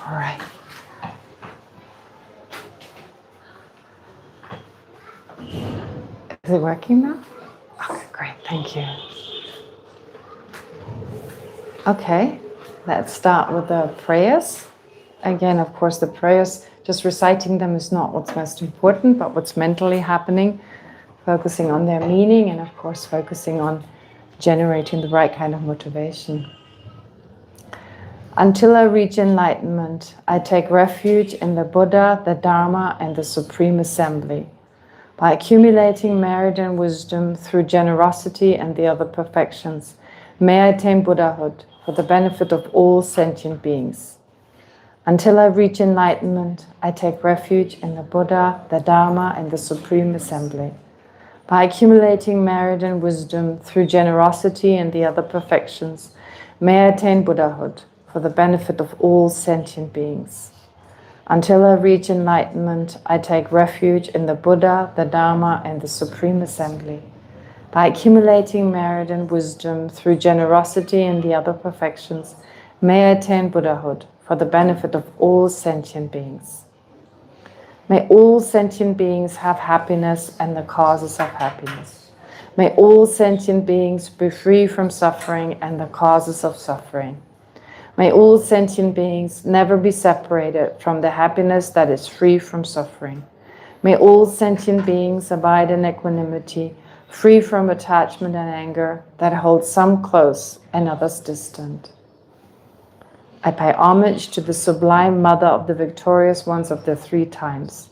All right. Is it working now? Okay, great. Thank you. Okay, let's start with the prayers. Again, of course, the prayers, just reciting them is not what's most important, but what's mentally happening, focusing on their meaning, and of course, focusing on generating the right kind of motivation. Until I reach enlightenment, I take refuge in the Buddha, the Dharma, and the Supreme Assembly. By accumulating merit and wisdom through generosity and the other perfections, may I attain Buddhahood for the benefit of all sentient beings. Until I reach enlightenment, I take refuge in the Buddha, the Dharma, and the Supreme Assembly. By accumulating merit and wisdom through generosity and the other perfections, may I attain Buddhahood for the benefit of all sentient beings. Until I reach enlightenment, I take refuge in the Buddha, the Dharma, and the Supreme Assembly. By accumulating merit and wisdom through generosity and the other perfections, may I attain Buddhahood for the benefit of all sentient beings. May all sentient beings have happiness and the causes of happiness. May all sentient beings be free from suffering and the causes of suffering. May all sentient beings never be separated from the happiness that is free from suffering. May all sentient beings abide in equanimity, free from attachment and anger that hold some close and others distant. I pay homage to the sublime Mother of the victorious ones of the three times,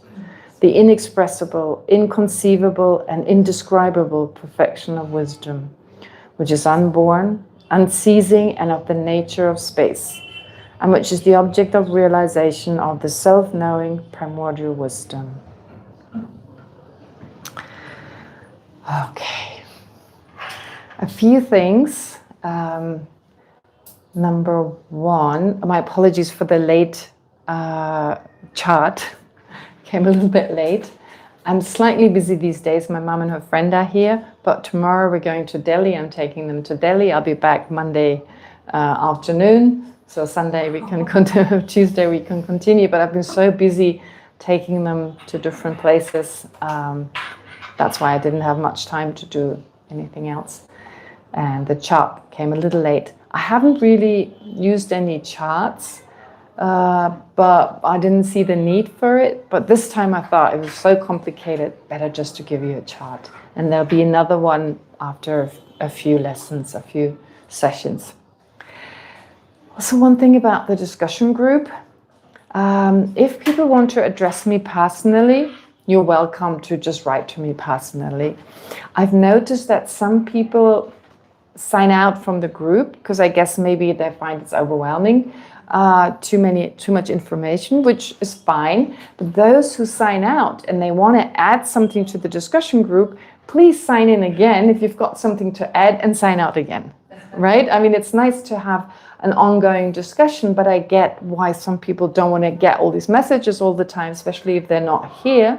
the inexpressible, inconceivable, and indescribable perfection of wisdom, which is unborn, unceasing, and of the nature of space, and which is the object of realization of the self-knowing primordial wisdom. Okay. A few things. Number one, my apologies for the late chart. Came a little bit late. I'm slightly busy these days. My mum and her friend are here, but tomorrow we're going to Delhi. I'm taking them to Delhi. I'll be back Monday afternoon. So Sunday we can continue, Tuesday we can continue, but I've been so busy taking them to different places. That's why I didn't have much time to do anything else. And the chart came a little late. I haven't really used any charts, but I didn't see the need for it. But this time I thought it was so complicated, better just to give you a chart. And there'll be another one after a few lessons, a few sessions. Also, one thing about the discussion group, if people want to address me personally, you're welcome to just write to me personally. I've noticed that some people sign out from the group because I guess maybe they find it's overwhelming. Too much information, which is fine. But those who sign out and they want to add something to the discussion group, please sign in again if you've got something to add and sign out again, right? I mean, it's nice to have an ongoing discussion, but I get why some people don't want to get all these messages all the time, especially if they're not here.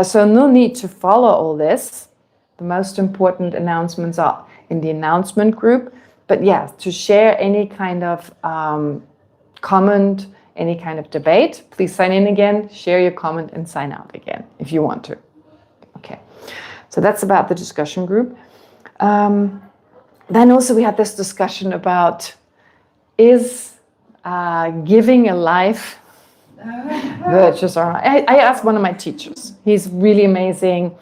So no need to follow all this. The most important announcements are in the announcement group. But yeah, to share any kind of comment, any kind of debate, please sign in again, share your comment, and sign out again if you want to. Okay, so that's about the discussion group. Then also we had this discussion about, is giving a life virtuous or not? I asked one of my teachers. He's really amazing.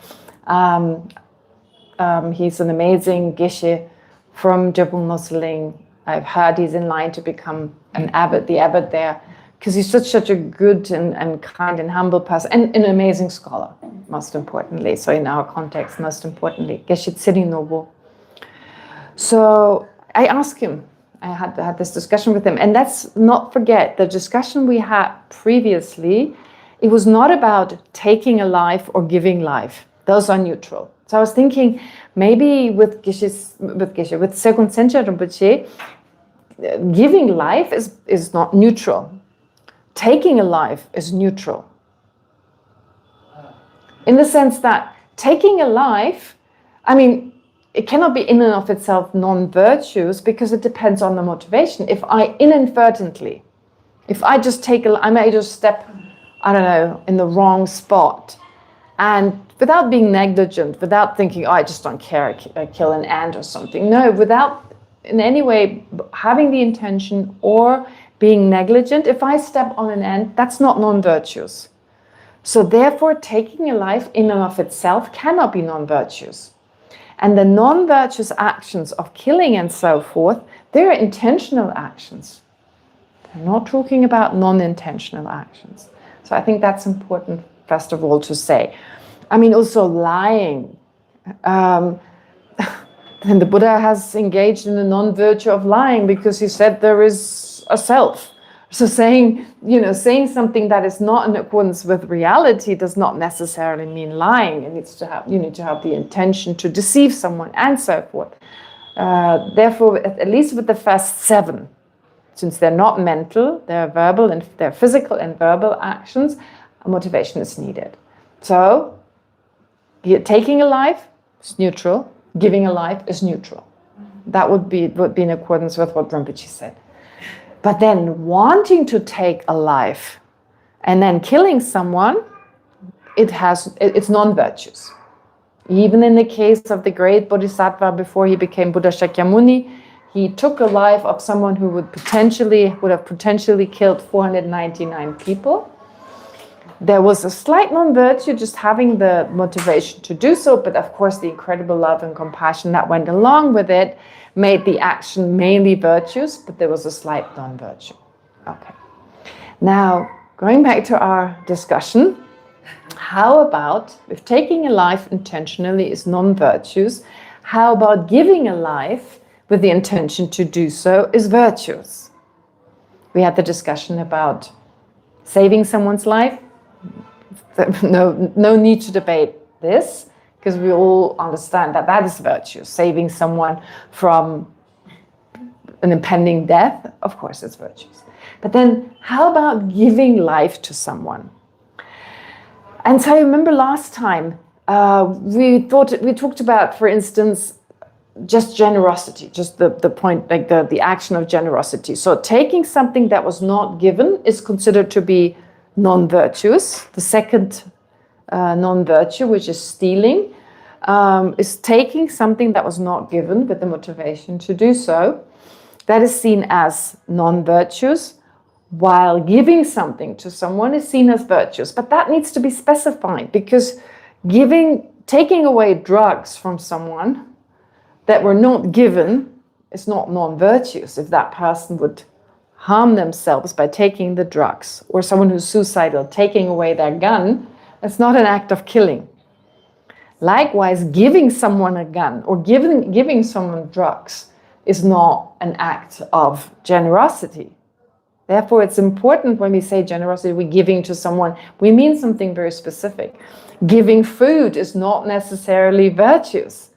He's an amazing Geshe from Jabal Muslim. I've heard he's in line to become an abbot, the abbot there, because he's such a good and kind and humble person, and an amazing scholar, most importantly. So in our context, most importantly, Geshe Tsiri Nobu. So I asked him, I had this discussion with him, and let's not forget the discussion we had previously. It was not about taking a life or giving life. Those are neutral. So I was thinking maybe with Segon Sencha Rinpoche, giving life is not neutral. Taking a life is neutral. In the sense that taking a life, I mean, it cannot be in and of itself non-virtuous because it depends on the motivation. If I inadvertently If I just I may just step, I don't know, in the wrong spot, and without being negligent, without thinking, oh, I just don't care, I kill an ant or something. No, without in any way having the intention or being negligent. If I step on an ant, that's not non-virtuous. So therefore, taking a life in and of itself cannot be non-virtuous. And the non-virtuous actions of killing and so forth, they're intentional actions. They're not talking about non-intentional actions. So I think that's important, first of all, to say. I mean, also lying. Then the Buddha has engaged in the non-virtue of lying because he said there is a self. So saying something that is not in accordance with reality does not necessarily mean lying. It needs to have, you need to have the intention to deceive someone and so forth. Therefore, at least with the first 7, since they're not mental, they're verbal and they're physical and verbal actions, a motivation is needed. So, taking a life is neutral, giving a life is neutral. That would be in accordance with what Rinpoche said. But then wanting to take a life and then killing someone, it's non-virtuous. Even in the case of the great Bodhisattva before he became Buddha Shakyamuni, he took a life of someone who would have potentially killed 499 people. There was a slight non-virtue, just having the motivation to do so, but of course the incredible love and compassion that went along with it made the action mainly virtuous, but there was a slight non-virtue. Okay. Now, going back to our discussion, how about, if taking a life intentionally is non-virtuous, how about giving a life with the intention to do so is virtuous? We had the discussion about saving someone's life. No need to debate this, because we all understand that is virtue. Saving someone from an impending death, of course it's virtuous. But then how about giving life to someone? And so I remember last time we talked about, for instance, just generosity, just the point, like the action of generosity. So taking something that was not given is considered to be non-virtuous. The second non-virtue, which is stealing, is taking something that was not given with the motivation to do so. That is seen as non-virtuous, while giving something to someone is seen as virtuous. But that needs to be specified, because taking away drugs from someone that were not given is not non-virtuous. If that person would harm themselves by taking the drugs, or someone who's suicidal taking away their gun, it's not an act of killing. Likewise, giving someone a gun or giving someone drugs is not an act of generosity. Therefore, it's important when we say generosity, we're giving to someone, we mean something very specific. Giving food is not necessarily virtuous.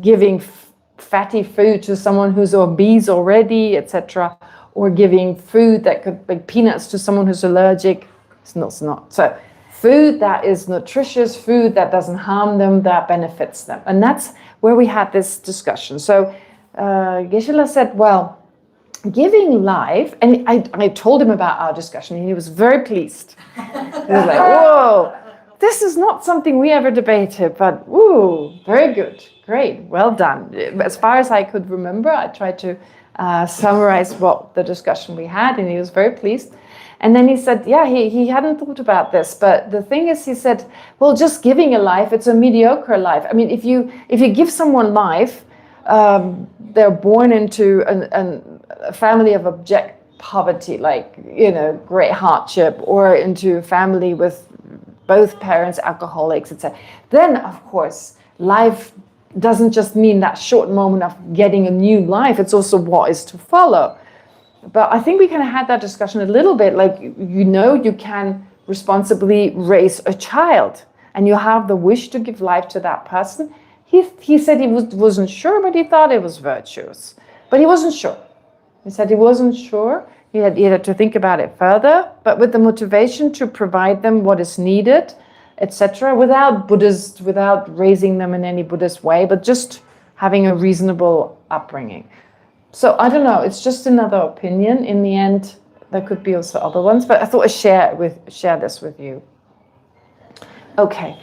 Giving fatty food to someone who's obese already, etc., or giving food that could, like peanuts, to someone who's allergic, it's not. So food that is nutritious, food that doesn't harm them, that benefits them. And that's where we had this discussion. So Geshe-la said, well, giving life, and I told him about our discussion, and he was very pleased. He was like, whoa, this is not something we ever debated, but ooh, very good, great, well done. As far as I could remember, I tried to summarize what the discussion we had, and he was very pleased. And then he said, yeah, he hadn't thought about this, but the thing is, he said, well, just giving a life, it's a mediocre life. I mean, if you give someone life, they're born into a family of abject poverty, like, great hardship, or into a family with both parents alcoholics, etc. Then, of course, life doesn't just mean that short moment of getting a new life, it's also what is to follow. But I think we kind of had that discussion a little bit, like, you can responsibly raise a child, and you have the wish to give life to that person. He said he wasn't sure, but he thought it was virtuous. But he wasn't sure. He said he wasn't sure. He had to think about it further, but with the motivation to provide them what is needed, etc., without raising them in any Buddhist way, but just having a reasonable upbringing. So I don't know, it's just another opinion. In the end, there could be also other ones, but I thought I'd share this with you. Okay,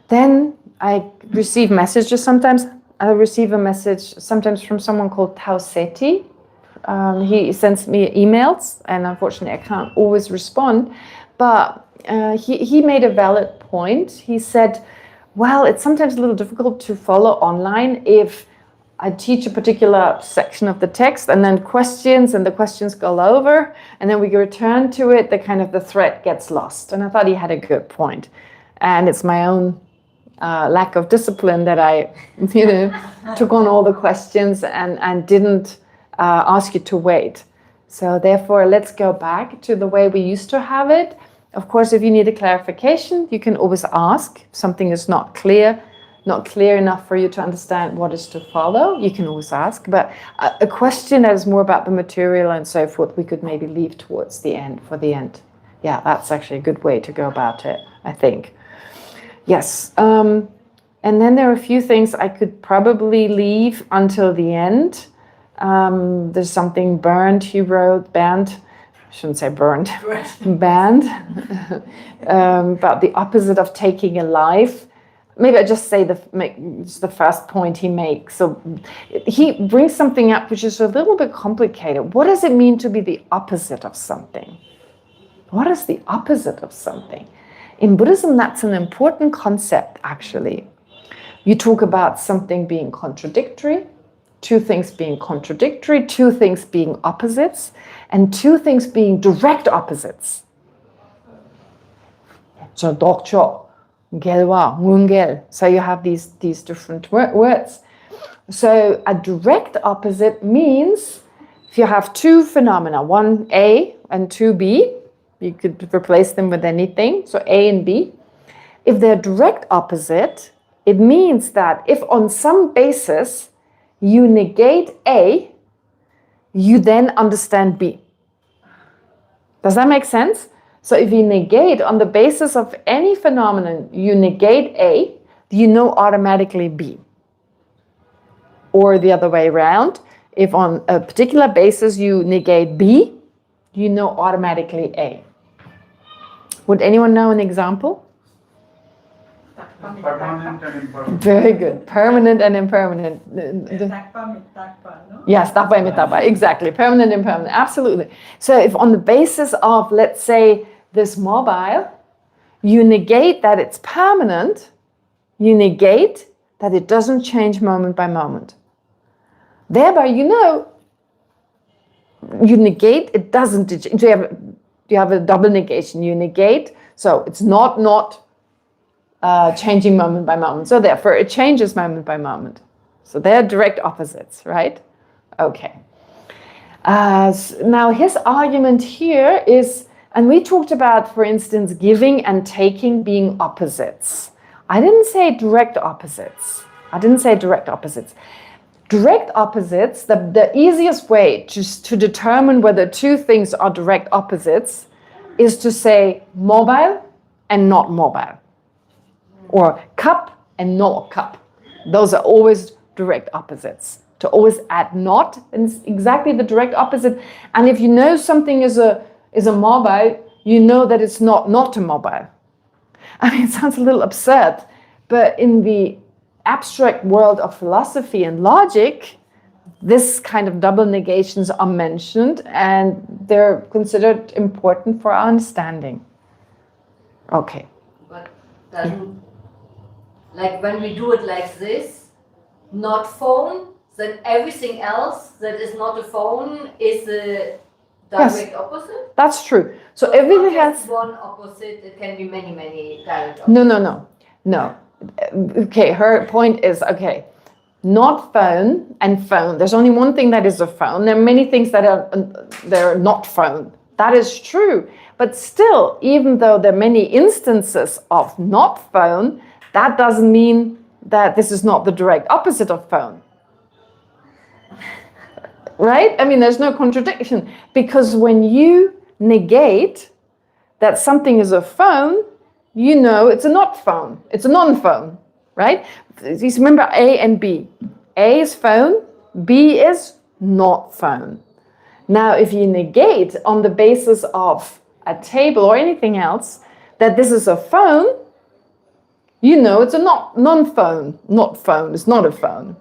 then I receive messages sometimes. I receive a message sometimes from someone called Tauseti. He sends me emails, and unfortunately I can't always respond, but he made a valid point. He said, well, it's sometimes a little difficult to follow online if I teach a particular section of the text and then questions, and the questions go over, and then we return to it, the thread gets lost. And I thought he had a good point. And it's my own lack of discipline that I, took on all the questions and didn't ask you to wait. So therefore, let's go back to the way we used to have it. Of course, if you need a clarification, you can always ask. If something is not clear enough for you to understand what is to follow, you can always ask. But a question that is more about the material and so forth, we could maybe leave towards the end, for the end. Yeah, that's actually a good way to go about it, I think. Yes. And then there are a few things I could probably leave until the end. There's something Bernd he wrote, Bernd, I shouldn't say burned, banned, about the opposite of taking a life. Maybe I just say the first point he makes. So he brings something up which is a little bit complicated. What does it mean to be the opposite of something? What is the opposite of something? In Buddhism, that's an important concept, actually. You talk about something being contradictory, two things being contradictory, two things being opposites, and two things being direct opposites. So, dokcho. Gelwa, mungel. So you have these different words. So a direct opposite means if you have two phenomena, one A and two B, you could replace them with anything. So A and B. If they're direct opposite, it means that if on some basis you negate A, you then understand B. Does that make sense? So if you negate on the basis of any phenomenon, you negate A, you know automatically B. Or the other way around, if on a particular basis you negate B, you know automatically A. Would anyone know an example? Permanent and impermanent. Very good. Permanent and impermanent. Yes, takpa and mitapa. Exactly. Permanent and impermanent. Absolutely. So if on the basis of, let's say, this mobile, you negate that it's permanent, you negate that it doesn't change moment by moment. Thereby, you negate it doesn't change. You have a double negation. You negate, so it's not changing moment by moment. So therefore, it changes moment by moment. So they're direct opposites, right? Okay. Now his argument here is, and we talked about, for instance, giving and taking being opposites. I didn't say direct opposites. Direct opposites, the easiest way to determine whether two things are direct opposites is to say mobile and not mobile. Or cup and not cup. Those are always direct opposites. To always add not, and it's exactly the direct opposite. And if you know something is a mobile, you know that it's not a mobile. I mean, it sounds a little absurd, but in the abstract world of philosophy and logic, this kind of double negations are mentioned and they're considered important for our understanding. Okay. But doesn't, like when we do it like this, not phone, then everything else that is not a phone is a direct opposite? That's true. So everything has one opposite, it can be many direct opposites. No. Okay, her point is, okay, not phone and phone. There's only one thing that is a phone. There are many things that they're not phone. That is true. But still, even though there are many instances of not phone, that doesn't mean that this is not the direct opposite of phone. Right? I mean, there's no contradiction, because when you negate that something is a phone, you know it's a not phone. It's a non-phone, right? Just remember A and B. A is phone, B is not phone. Now, if you negate on the basis of a table or anything else that this is a phone, you know it's a non-phone, not phone, it's not a phone.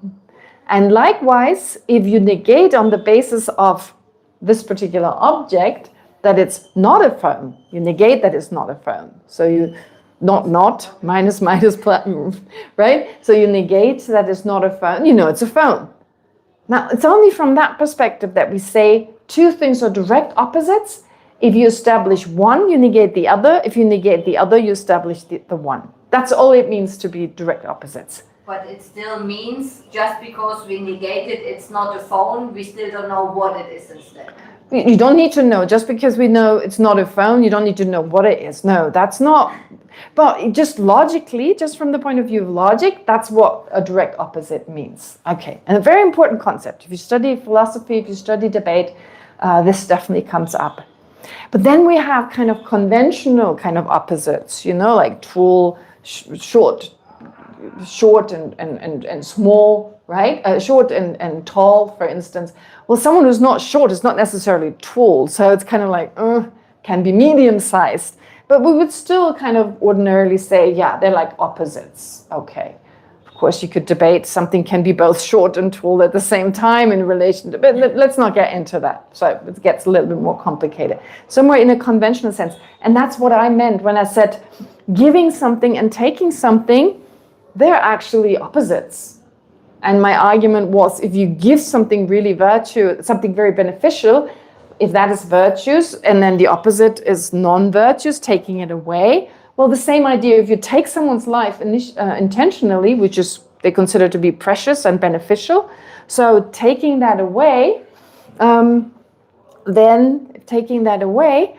And likewise, if you negate on the basis of this particular object that it's not a phone, you negate that it's not a phone. So you not minus plus, right? So you negate that it's not a phone, you know it's a phone. Now, it's only from that perspective that we say two things are direct opposites. If you establish one, you negate the other. If you negate the other, you establish the one. That's all it means to be direct opposites. But it still means just because we negate it, it's not a phone, we still don't know what it is instead. You don't need to know. Just because we know it's not a phone, you don't need to know what it is. No, that's not. But just logically, just from the point of view of logic, that's what a direct opposite means. Okay, and a very important concept. If you study philosophy, if you study debate, this definitely comes up. But then we have kind of conventional kind of opposites, you know, like tall, short and small, right? Short and tall, for instance. Well, someone who's not short is not necessarily tall, so it's kind of like, can be medium-sized. But we would still kind of ordinarily say, yeah, they're like opposites. Okay. Of course, you could debate something can be both short and tall at the same time in relation to, but let's not get into that. So it gets a little bit more complicated. Somewhere in a conventional sense. And that's what I meant when I said giving something and taking something, they're actually opposites. And my argument was, if you give something really virtue, something very beneficial, if that is virtues, and then the opposite is non-virtues, taking it away, well, the same idea, if you take someone's life intentionally, which is they consider to be precious and beneficial, so taking that away, then taking that away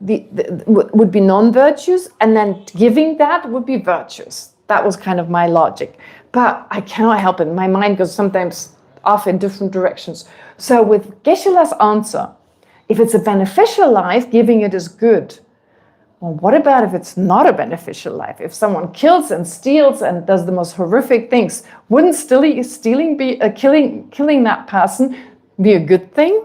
would be non-virtues, and then giving that would be virtues. That was kind of my logic. But I cannot help it. My mind goes sometimes off in different directions. So with Geshe-la's answer, if it's a beneficial life, giving it is good. Well, what about if it's not a beneficial life? If someone kills and steals and does the most horrific things, wouldn't stealing be killing that person be a good thing?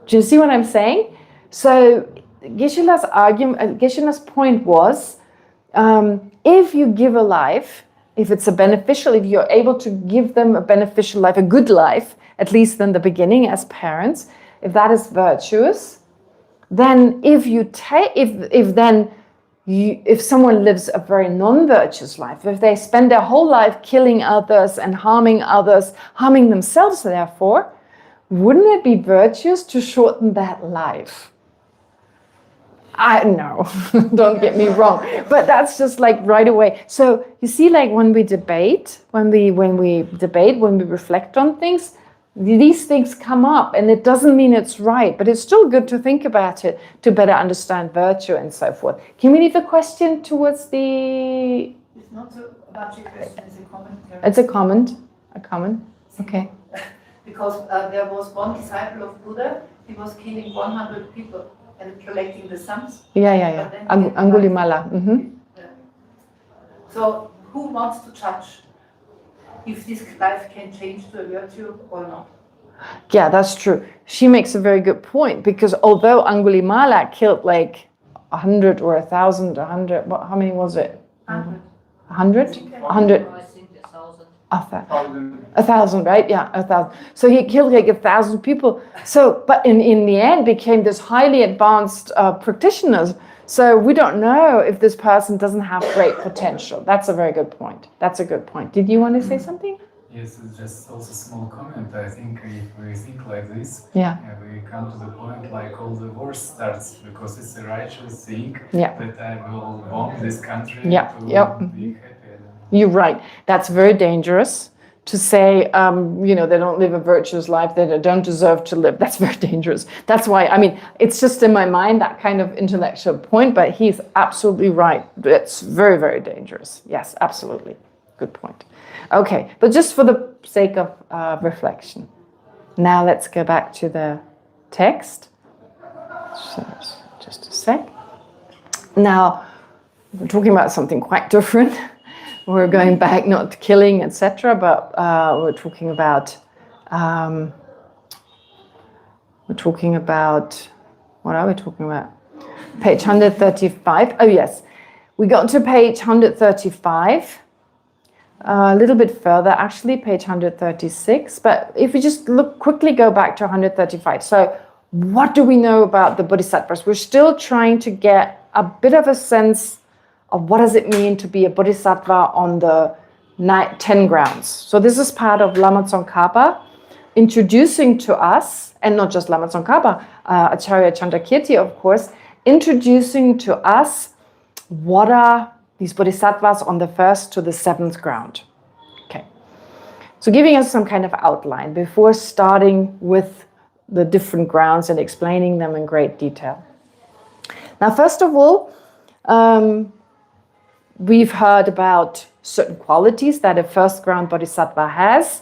Do you see what I'm saying? So Geshe-la's argument, Geshe-la's point was, if you give a life, if it's a beneficial, if you're able to give them a beneficial life, a good life, at least in the beginning as parents, if that is virtuous, then if someone lives a very non-virtuous life, if they spend their whole life killing others and harming others, harming themselves therefore, wouldn't it be virtuous to shorten that life? I know, don't get me wrong, but that's just like right away. So you see, like when we debate, when we reflect on things, these things come up, and it doesn't mean it's right, but it's still good to think about it to better understand virtue and so forth. Can we leave a question towards the... It's not so much a question, it's a comment. It's a comment. Okay. Because there was one disciple of Buddha, he was killing 100 people and collecting the sums. Yeah. Angulimala. Mm-hmm. So who wants to judge if this life can change to a virtue or not? Yeah, that's true. She makes a very good point, because although Angulimala killed like 100 or 1,000, 100, how many was it? 100. 100? 100. I think 1,000. 1,000, right? Yeah, 1,000. So he killed like 1,000 people. So, but in the end became this highly advanced practitioners. So we don't know if this person doesn't have great potential. That's a very good point. That's a good point. Did you want to say something? Yes, it's just also a small comment. I think if we think like this, Yeah. We come to the point like all the wars starts because it's a righteous thing Yeah. that I will bomb this country Yeah. to Yep. be happy. You're right. That's very dangerous to say, they don't live a virtuous life, they don't deserve to live. That's very dangerous. That's why, it's just in my mind, that kind of intellectual point, but he's absolutely right. It's very, very dangerous. Yes, absolutely. Good point. Okay, but just for the sake of reflection. Now let's go back to the text. So, just a sec. Now, we're talking about something quite different. We're going back, not to killing, etc., but we're talking about We're talking about, what are we talking about? Page 135. Oh, yes. We got to page 135. A little bit further, actually, page 136. But if we just quickly go back to 135. So what do we know about the bodhisattvas? We're still trying to get a bit of a sense of what does it mean to be a bodhisattva on the 10 grounds. So this is part of Lama Tsongkhapa introducing to us, and not just Lama Tsongkhapa, Acharya Chandrakirti, of course, introducing to us what are these bodhisattvas on the 1st to the 7th ground. Okay. So giving us some kind of outline before starting with the different grounds and explaining them in great detail. Now, first of all, we've heard about certain qualities that a first ground bodhisattva has.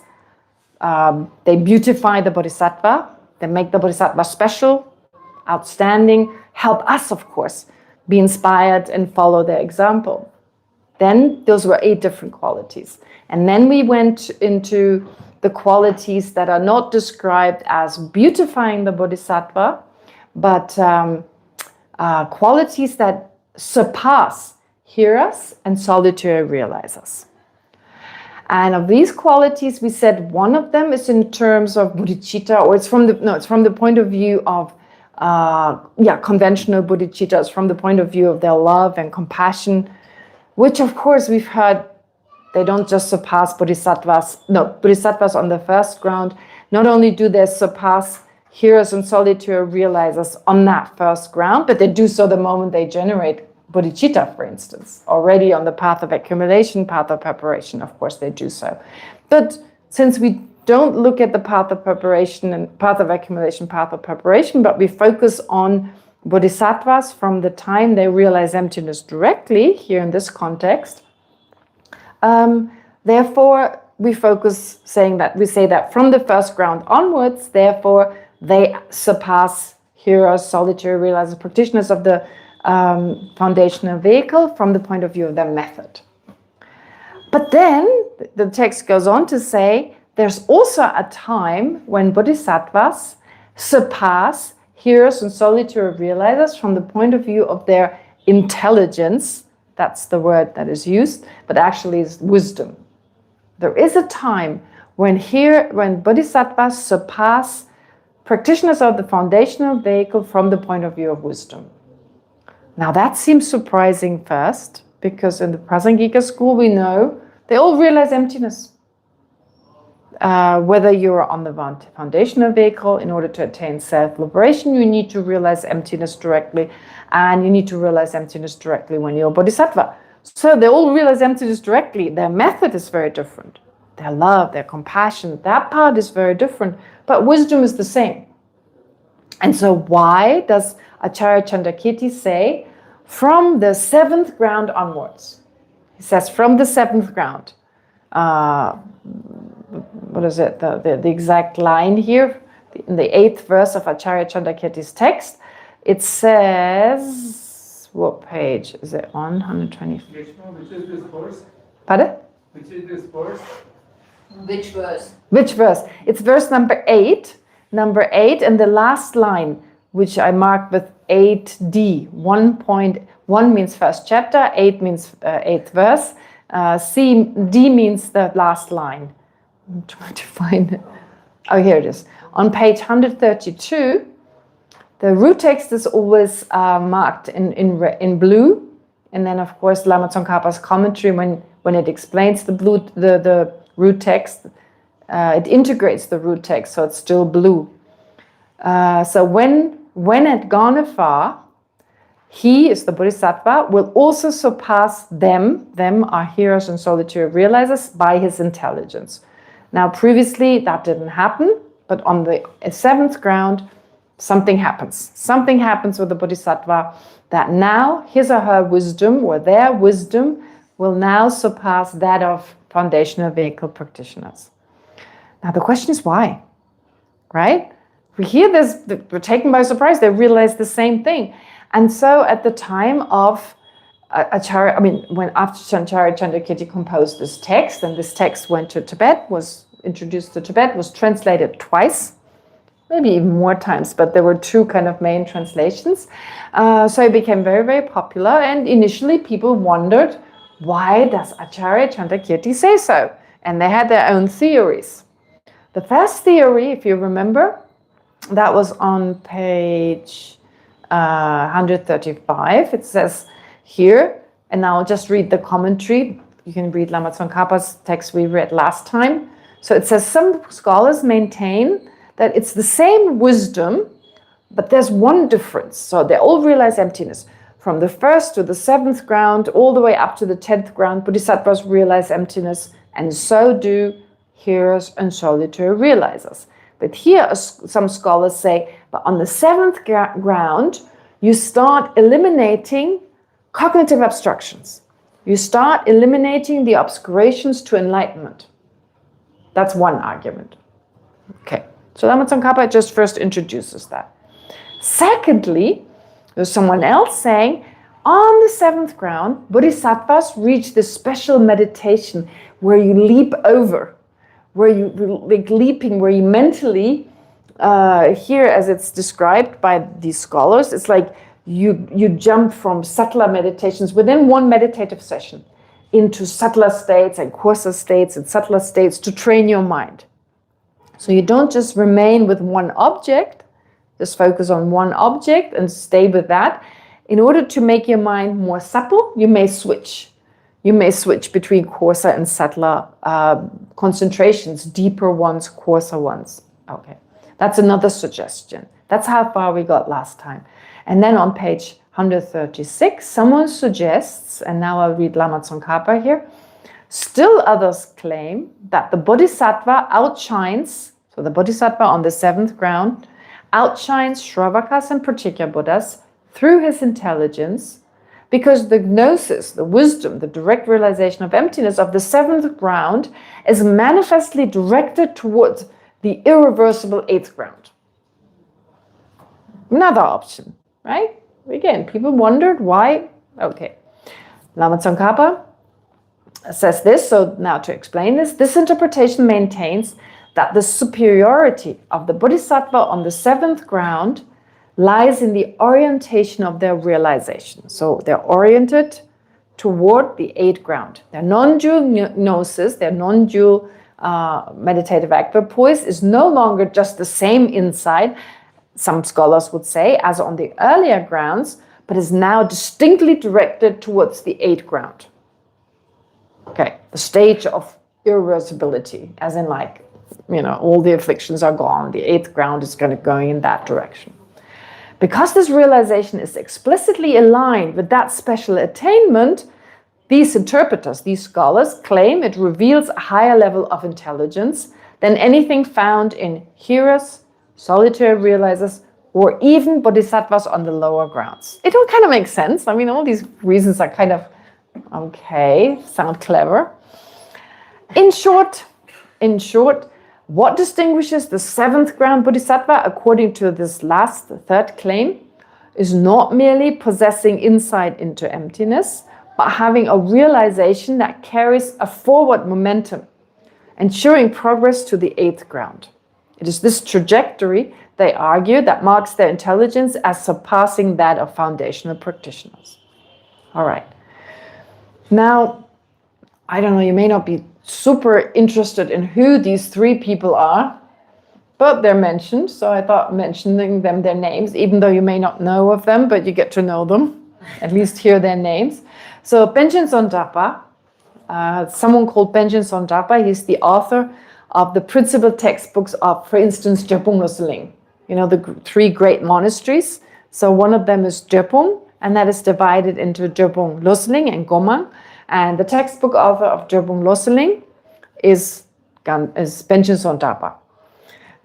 They beautify the bodhisattva. They make the bodhisattva special, outstanding, help us, of course, be inspired and follow their example. Then those were 8 different qualities. And then we went into the qualities that are not described as beautifying the bodhisattva, but qualities that surpass hearers and solitary realizers. And of these qualities, we said one of them is in terms of bodhicitta, or it's from the point of view of conventional bodhicitta. It's from the point of view of their love and compassion, which of course we've heard they don't just surpass bodhisattvas. No, bodhisattvas on the first ground, not only do they surpass hearers and solitary realizers on that first ground, but they do so the moment they generate bodhicitta, for instance, already on the path of accumulation, path of preparation, of course they do so. But since we don't look at the path of preparation and path of accumulation, path of preparation, but we focus on bodhisattvas from the time they realize emptiness directly, here in this context, therefore we say that from the first ground onwards, therefore they surpass hearers, solitary realizers, practitioners of the foundational vehicle from the point of view of their method. But then the text goes on to say there's also a time when bodhisattvas surpass hearers and solitary realizers from the point of view of their intelligence. That's the word that is used, but actually is wisdom. There is a time when bodhisattvas surpass practitioners of the foundational vehicle from the point of view of wisdom. Now that seems surprising first, because in the Prasangika school we know they all realize emptiness. Whether you're on the foundational vehicle, in order to attain self-liberation, you need to realize emptiness directly, and you need to realize emptiness directly when you're a bodhisattva. So they all realize emptiness directly. Their method is very different. Their love, their compassion, that part is very different, but wisdom is the same. And so why does Acharya Chandrakirti say from the 7th ground onwards? He says from the 7th ground. What is it? The exact line here in the 8th verse of Acharya Chandrakirti's text. It says, what page is it on? 120. Which is this verse? Pardon? Which is this verse? Which verse? Which verse? It's verse number 8. Number 8 and the last line, which I marked with 8d. 1.1 means first chapter, 8 means 8th verse. D means the last line. I'm trying to find it. Oh, here it is. On page 132, the root text is always marked in blue. And then, of course, Lama Tsongkhapa's commentary, when it explains the root text, it integrates the root text, so it's still blue. So when at Ganepha, he is the bodhisattva, will also surpass them are hearers and solitary realizers, by his intelligence. Now, previously that didn't happen, but on the 7th ground, something happens. Something happens with the bodhisattva that now his or her wisdom, or their wisdom, will now surpass that of foundational vehicle practitioners. Now the question is why, right? We hear this, we're taken by surprise, they realize the same thing. And so at the time of Acharya, when after Acharya Chandrakirti composed this text, and this text went to Tibet, was introduced to Tibet, was translated twice. maybe even more times, but there were two kind of main translations. So it became very, very popular, and initially people wondered, why does Acharya Chandrakirti say so? And they had their own theories. The first theory, if you remember, that was on page 135. It says here, and I'll just read the commentary. You can read Lama Tsongkhapa's text we read last time. So it says, some scholars maintain that it's the same wisdom, but there's one difference. So they all realize emptiness. From the first to the seventh ground, all the way up to the 10th ground, bodhisattvas realize emptiness, and so do hearers and solitary realizers. But here, some scholars say, but on the seventh ground, you start eliminating cognitive obstructions. You start eliminating the obscurations to enlightenment. That's one argument. Okay, so Lama Tsongkhapa just first introduces that. Secondly, there's someone else saying, on the seventh ground, bodhisattvas reach this special meditation where you leap over, where you like leaping, where you mentally, here as it's described by these scholars, it's like you jump from subtler meditations within one meditative session into subtler states and coarser states and subtler states to train your mind. So you don't just remain with one object, just focus on one object and stay with that. In order to make your mind more supple, you may switch. You may switch between coarser and subtler concentrations, deeper ones, coarser ones. Okay, that's another suggestion. That's how far we got last time. And then on page 136, someone suggests, and now I'll read Lama Tsongkhapa here, still others claim that the bodhisattva outshines, so the bodhisattva on the seventh ground, outshines Shravakas and Pratyeka Buddhas through his intelligence, because the gnosis, the wisdom, the direct realization of emptiness of the seventh ground is manifestly directed towards the irreversible eighth ground. Another option, right? Again, people wondered why. Okay. Lama Tsongkhapa says this, so now to explain this interpretation maintains that the superiority of the bodhisattva on the seventh ground lies in the orientation of their realization. So they're oriented toward the eighth ground. Their non-dual gnosis, their non-dual meditative equipoise is no longer just the same insight, some scholars would say, as on the earlier grounds, but is now distinctly directed towards the eighth ground. Okay, the stage of irreversibility, as in like, all the afflictions are gone, the eighth ground is going in that direction. Because this realization is explicitly aligned with that special attainment, these interpreters, these scholars, claim it reveals a higher level of intelligence than anything found in hearers, solitary realizers, or even bodhisattvas on the lower grounds. It all kind of makes sense. I mean, all these reasons are kind of, okay, sound clever. In short, what distinguishes the seventh ground bodhisattva, according to this last, third claim, is not merely possessing insight into emptiness, but having a realization that carries a forward momentum, ensuring progress to the eighth ground. It is this trajectory, they argue, that marks their intelligence as surpassing that of foundational practitioners. All right. Now, I don't know, you may not be super interested in who these three people are, but they're mentioned, so I thought mentioning them, their names, even though you may not know of them, but you get to know them, at least hear their names. So Panchen Tsongkhapa, someone called Panchen Tsongkhapa, he's the author of the principal textbooks of, for instance, Drepung Losling, the three great monasteries. So one of them is Drepung, and that is divided into Drepung Losling and Gomang. And the textbook author of Drepung Losling is Panchen Tsongkhapa.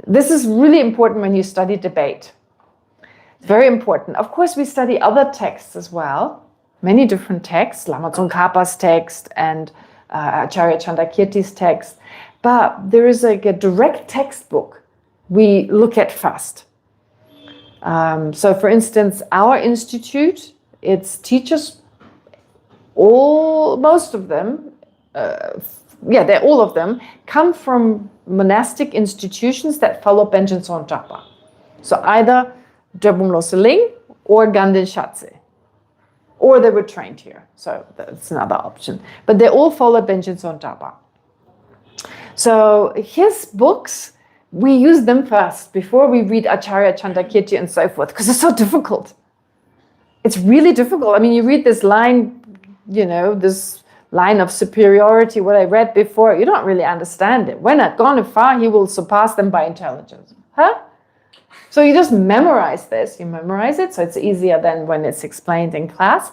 This is really important when you study debate. It's very important. Of course, we study other texts as well, many different texts, Lama Tsongkhapa's text and Acharya Chandrakirti's text. But there is like a direct textbook we look at first. So for instance, our institute, its teachers, most of them, all of them come from monastic institutions that follow Panchen Tsongkhapa. So either Jabung Loseling or Ganden Shatse. Or they were trained here. So that's another option. But they all follow Benjen Tsongkhapa. So his books, we use them first before we read Acharya Chandrakirti and so forth, because it's so difficult. It's really difficult. I mean, you read this line, this line of superiority, what I read before, you don't really understand it. When I've gone far, he will surpass them by intelligence. Huh? So you just memorize this, you memorize it, so it's easier than when it's explained in class.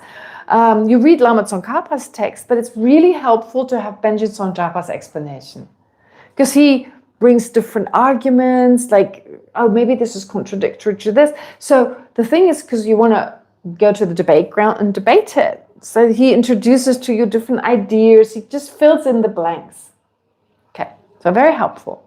You read Lama Tsongkhapa's text, but it's really helpful to have Benjen Tsongkhapa's explanation. Because he brings different arguments, like, oh, maybe this is contradictory to this. So the thing is, because you want to go to the debate ground and debate it. So he introduces to you different ideas. He just fills in the blanks. Okay, so very helpful.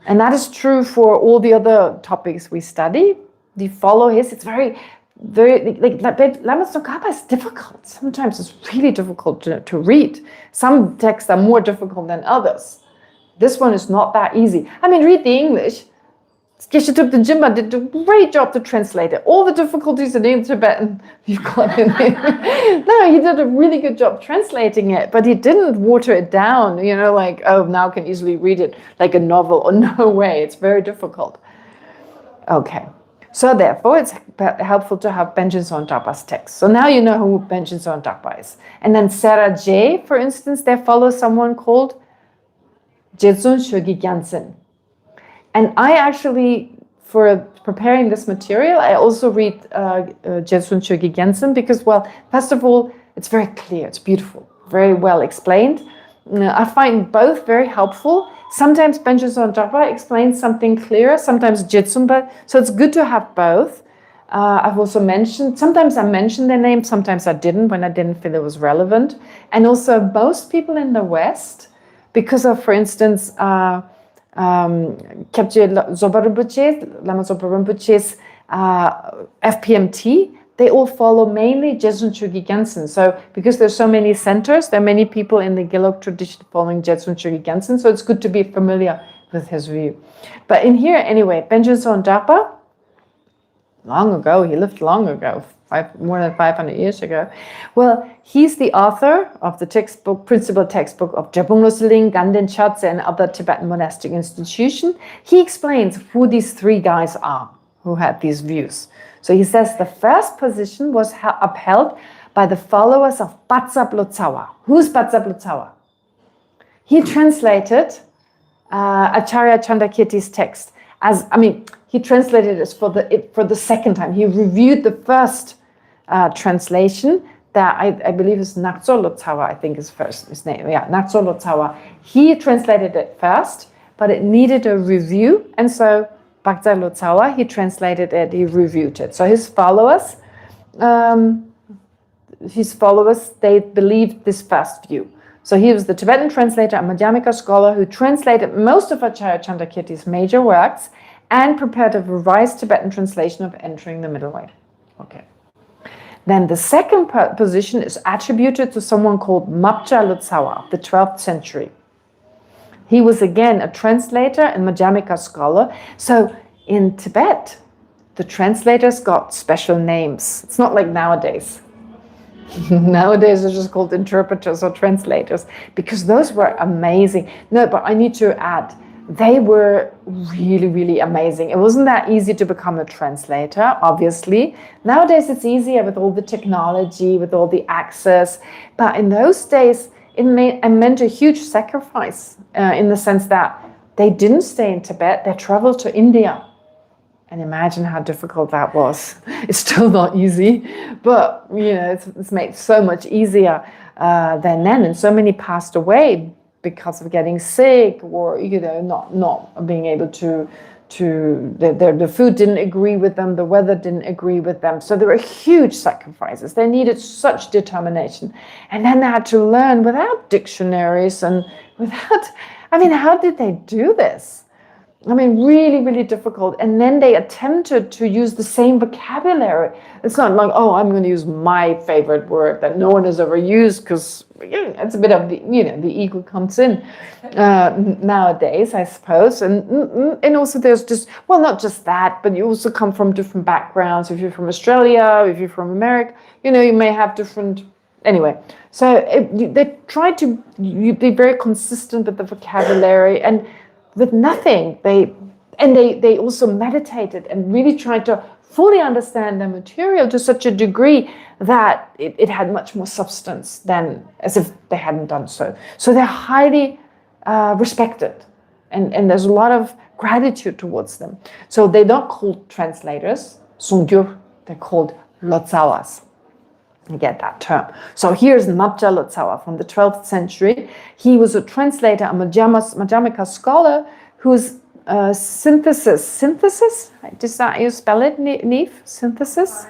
And that is true for all the other topics we study. They follow his. It's very, like Lama Tsongkhapa is difficult. Sometimes it's really difficult to read. Some texts are more difficult than others. This one is not that easy. I mean, read the English. Geshe Thupten Jinpa did a great job to translate it. All the difficulties in Tibetan you've got in there. No, he did a really good job translating it, but he didn't water it down, like, oh, now I can easily read it like a novel. Or no way, it's very difficult. Okay, so therefore it's helpful to have Benjen Tsongkhapa's text. So now you know who Benjen Tsongkhapa is. And then Sera J, for instance, there follows someone called Jetsun Chogi Gyaltsen. And I actually, for preparing this material, I also read Jetsun Chogi Gyaltsen because, well, first of all, it's very clear, it's beautiful, very well explained. I find both very helpful. Sometimes Benjen Tsongkhapa explains something clearer, sometimes Jetsun, so it's good to have both. I've also mentioned, sometimes I mentioned their name, sometimes I didn't, when I didn't feel it was relevant. And also most people in the West, because of, for instance, Kyabje Zopa Rinpoche, Lama Zopa Rinpoche's FPMT, they all follow mainly Jetsun Chogi Gyaltsen. So because there's so many centers, there are many people in the Gelug tradition following Jetsun Chogi Gyaltsen, so it's good to be familiar with his view. But in here, anyway, Benjen Tsongkhapa, long ago, he lived long ago, more than 500 years ago. Well, he's the author of the textbook, principal textbook of Jabung Loseling, Ganden Shatse, and other Tibetan monastic institution. He explains who these three guys are who had these views. So he says the first position was upheld by the followers of Patsap Lotsawa. Who's Patsap Lotsawa? He translated Acharya Chandrakirti's text as, he translated it for the second time. He reviewed the first translation that I believe is Nakso Lotsawa, I think is his name. Yeah, Nakso Lotsawa. He translated it first, but it needed a review. And so Bhakta Lotsawa, he translated it, he reviewed it. So his followers, they believed this first view. So he was the Tibetan translator, a Madhyamika scholar who translated most of Acharya Chandrakirti's major works and prepared a revised Tibetan translation of Entering the Middle Way. Okay. Then the second position is attributed to someone called Mapcha Lotsawa of the 12th century. He was again a translator and Madhyamika scholar. So in Tibet, the translators got special names. It's not like nowadays. Nowadays they're just called interpreters or translators because those were amazing. No, but I need to add, they were really, really amazing. It wasn't that easy to become a translator, obviously. Nowadays it's easier with all the technology, with all the access. But in those days, it meant a huge sacrifice in the sense that they didn't stay in Tibet, they traveled to India. And imagine how difficult that was. It's still not easy, but it's made so much easier than then. And so many passed away because of getting sick or not being able to the food didn't agree with them, the weather didn't agree with them. So there were huge sacrifices. They needed such determination. And then they had to learn without dictionaries and without, how did they do this? I mean, really, really difficult. And then they attempted to use the same vocabulary. It's not like, oh, I'm going to use my favorite word that no one has ever used, because it's a bit of the, the ego comes in nowadays, I suppose. And also there's just, well, not just that, but you also come from different backgrounds. If you're from Australia, if you're from America, you may have different. Anyway, so they try to be very consistent with the vocabulary, and with nothing. They also meditated and really tried to fully understand the material to such a degree that it had much more substance than as if they hadn't done so. So they're highly respected, and there's a lot of gratitude towards them. So they're not called translators, Songgyur, they're called Lotsawas. You get that term. So here's Mabja Lotsawa from the 12th century. He was a translator, a Madhyamaka scholar whose synthesis, does that you spell it, Neve? Synthesis,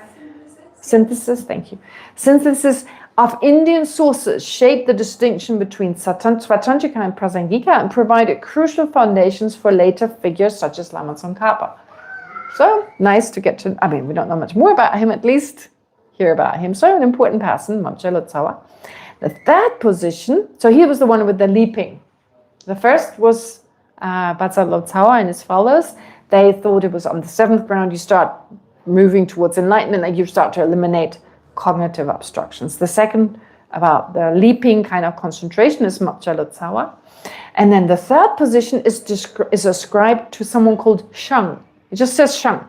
thank you. Synthesis of Indian sources shaped the distinction between Svatantrika and Prasangika and provided crucial foundations for later figures such as Lama Tsongkhapa. So nice to get to, we don't know much more about him, at least hear about him. So an important person, Mabja Lotsawa. The third position, so he was the one with the leaping. The first was Baza Lotsawa and his followers. They thought it was on the seventh ground you start moving towards enlightenment, and you start to eliminate cognitive obstructions. The second, about the leaping kind of concentration, is Mabja Lotsawa. And then the third position is ascribed to someone called Shang. It just says Shang.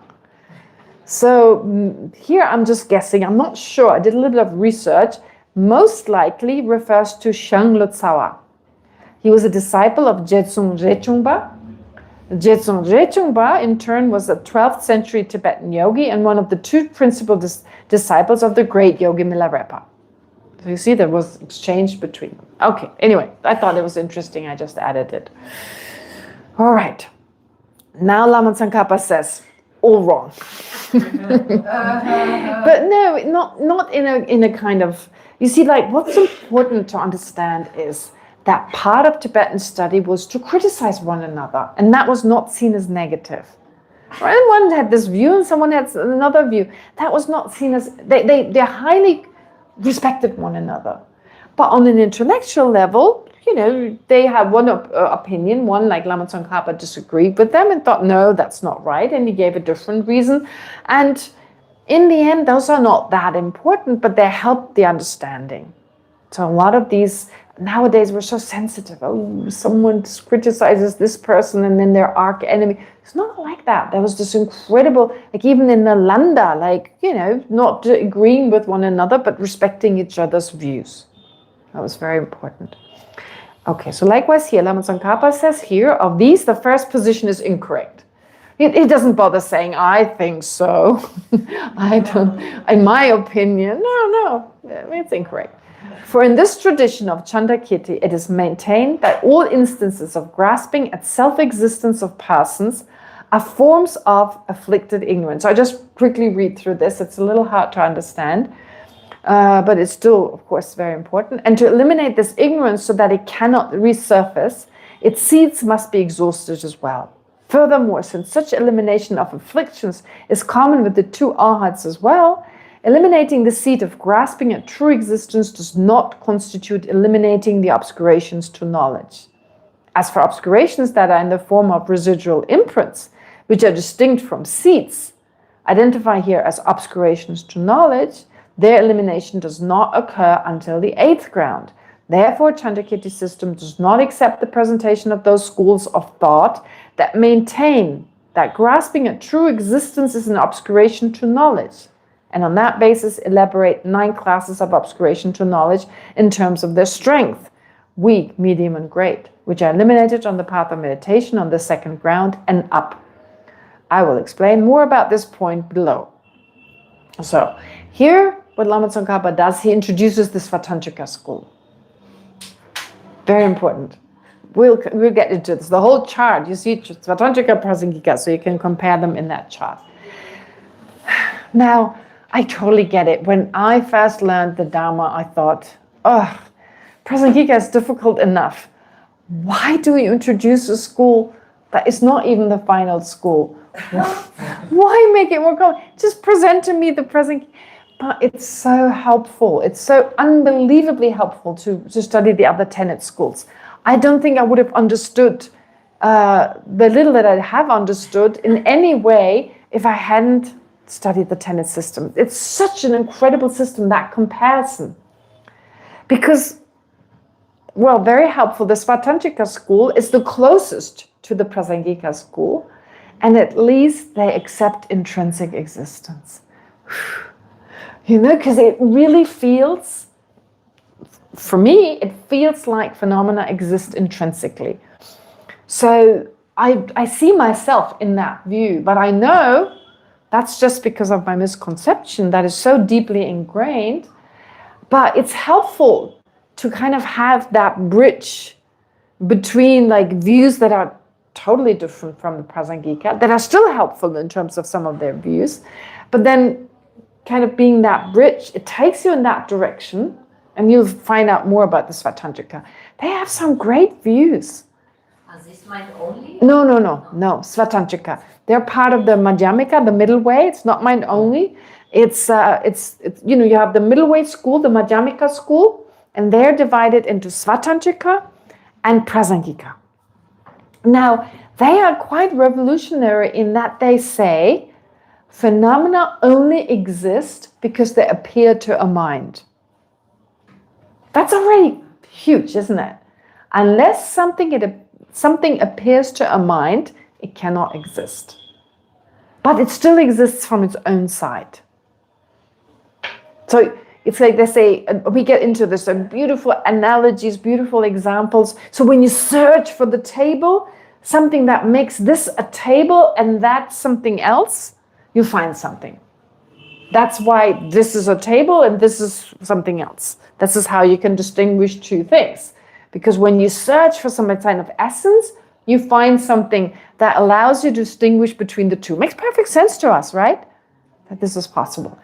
So here I'm just guessing, I'm not sure, I did a little bit of research, most likely refers to Shang Lotsawa. He was a disciple of Jetsung Rächungpa. Jetsung Rächungpa in turn was a 12th century Tibetan yogi and one of the two principal disciples of the great yogi Milarepa. So you see there was exchange between them. Okay, anyway, I thought it was interesting, I just added it. All right, now Lama Tsongkhapa says, all wrong. But no, not in a kind of, you see, like what's important to understand is that part of Tibetan study was to criticize one another, and that was not seen as negative. Right? One had this view and someone had another view. That was not seen as, they highly respected one another. But on an intellectual level, they had one opinion. One, like Lama Tsongkhapa, disagreed with them and thought, no, that's not right. And he gave a different reason. And in the end, those are not that important, but they help the understanding. So a lot of these, nowadays, we're so sensitive. Oh, someone criticizes this person and then their arch enemy. It's not like that. There was this incredible, like even in Nalanda, not agreeing with one another, but respecting each other's views. That was very important. Okay, so likewise here, Lama Tsongkhapa says here, of these, the first position is incorrect. He doesn't bother saying, I think so. I don't, in my opinion, no, it's incorrect. For in this tradition of Chandakirti, it is maintained that all instances of grasping at self-existence of persons are forms of afflicted ignorance. So I just quickly read through this. It's a little hard to understand. But it's still, of course, very important. And to eliminate this ignorance so that it cannot resurface, its seeds must be exhausted as well. Furthermore, since such elimination of afflictions is common with the two arhats as well, eliminating the seed of grasping at true existence does not constitute eliminating the obscurations to knowledge. As for obscurations that are in the form of residual imprints, which are distinct from seeds, identified here as obscurations to knowledge, their elimination does not occur until the 8th ground. Therefore, Chandakirti system does not accept the presentation of those schools of thought that maintain that grasping at true existence is an obscuration to knowledge, and on that basis elaborate 9 classes of obscuration to knowledge in terms of their strength, weak, medium, and great, which are eliminated on the path of meditation on the 2nd ground and up. I will explain more about this point below. So, here, what Lama Tsongkhapa does, he introduces the Svatantrika school. Very important. We'll get into this. The whole chart, you see Svatantrika, Prasangika, so you can compare them in that chart. Now, I totally get it. When I first learned the Dharma, I thought, Prasangika is difficult enough. Why do you introduce a school That is not even the final school. Why make it more complicated? Just present to me the present. But it's so helpful. It's so unbelievably helpful to study the other tenet schools. I don't think I would have understood the little that I have understood in any way if I hadn't studied the tenet system. It's such an incredible system, that comparison. Because, well, very helpful. The Svatantrika school is the closest to the Prasangika school, and at least they accept intrinsic existence. You know, because it really feels, for me, it feels like phenomena exist intrinsically. So I see myself in that view, but I know that's just because of my misconception that is so deeply ingrained. But it's helpful to kind of have that bridge between like views that are totally different from the Prasangika, that are still helpful in terms of some of their views, but then kind of being that bridge, it takes you in that direction, and you'll find out more about the Svatantrika. They have some great views. Are this mind only? No, Svatantrika. They're part of the Madhyamika, the middle way. It's not mind only. It's you know, you have the middle way school, the Madhyamika school, and they're divided into Svatantrika and Prasangika. Now, they are quite revolutionary in that they say phenomena only exist because they appear to a mind. That's already huge, isn't it? Unless something appears to a mind, it cannot exist. But it still exists from its own side. So it's like they say, we get into this beautiful analogies, beautiful examples. So when you search for the table, something that makes this a table and that's something else, you find something. That's why this is a table and this is something else. This is how you can distinguish two things. Because when you search for some kind of essence, you find something that allows you to distinguish between the two. Makes perfect sense to us, right? That this is possible.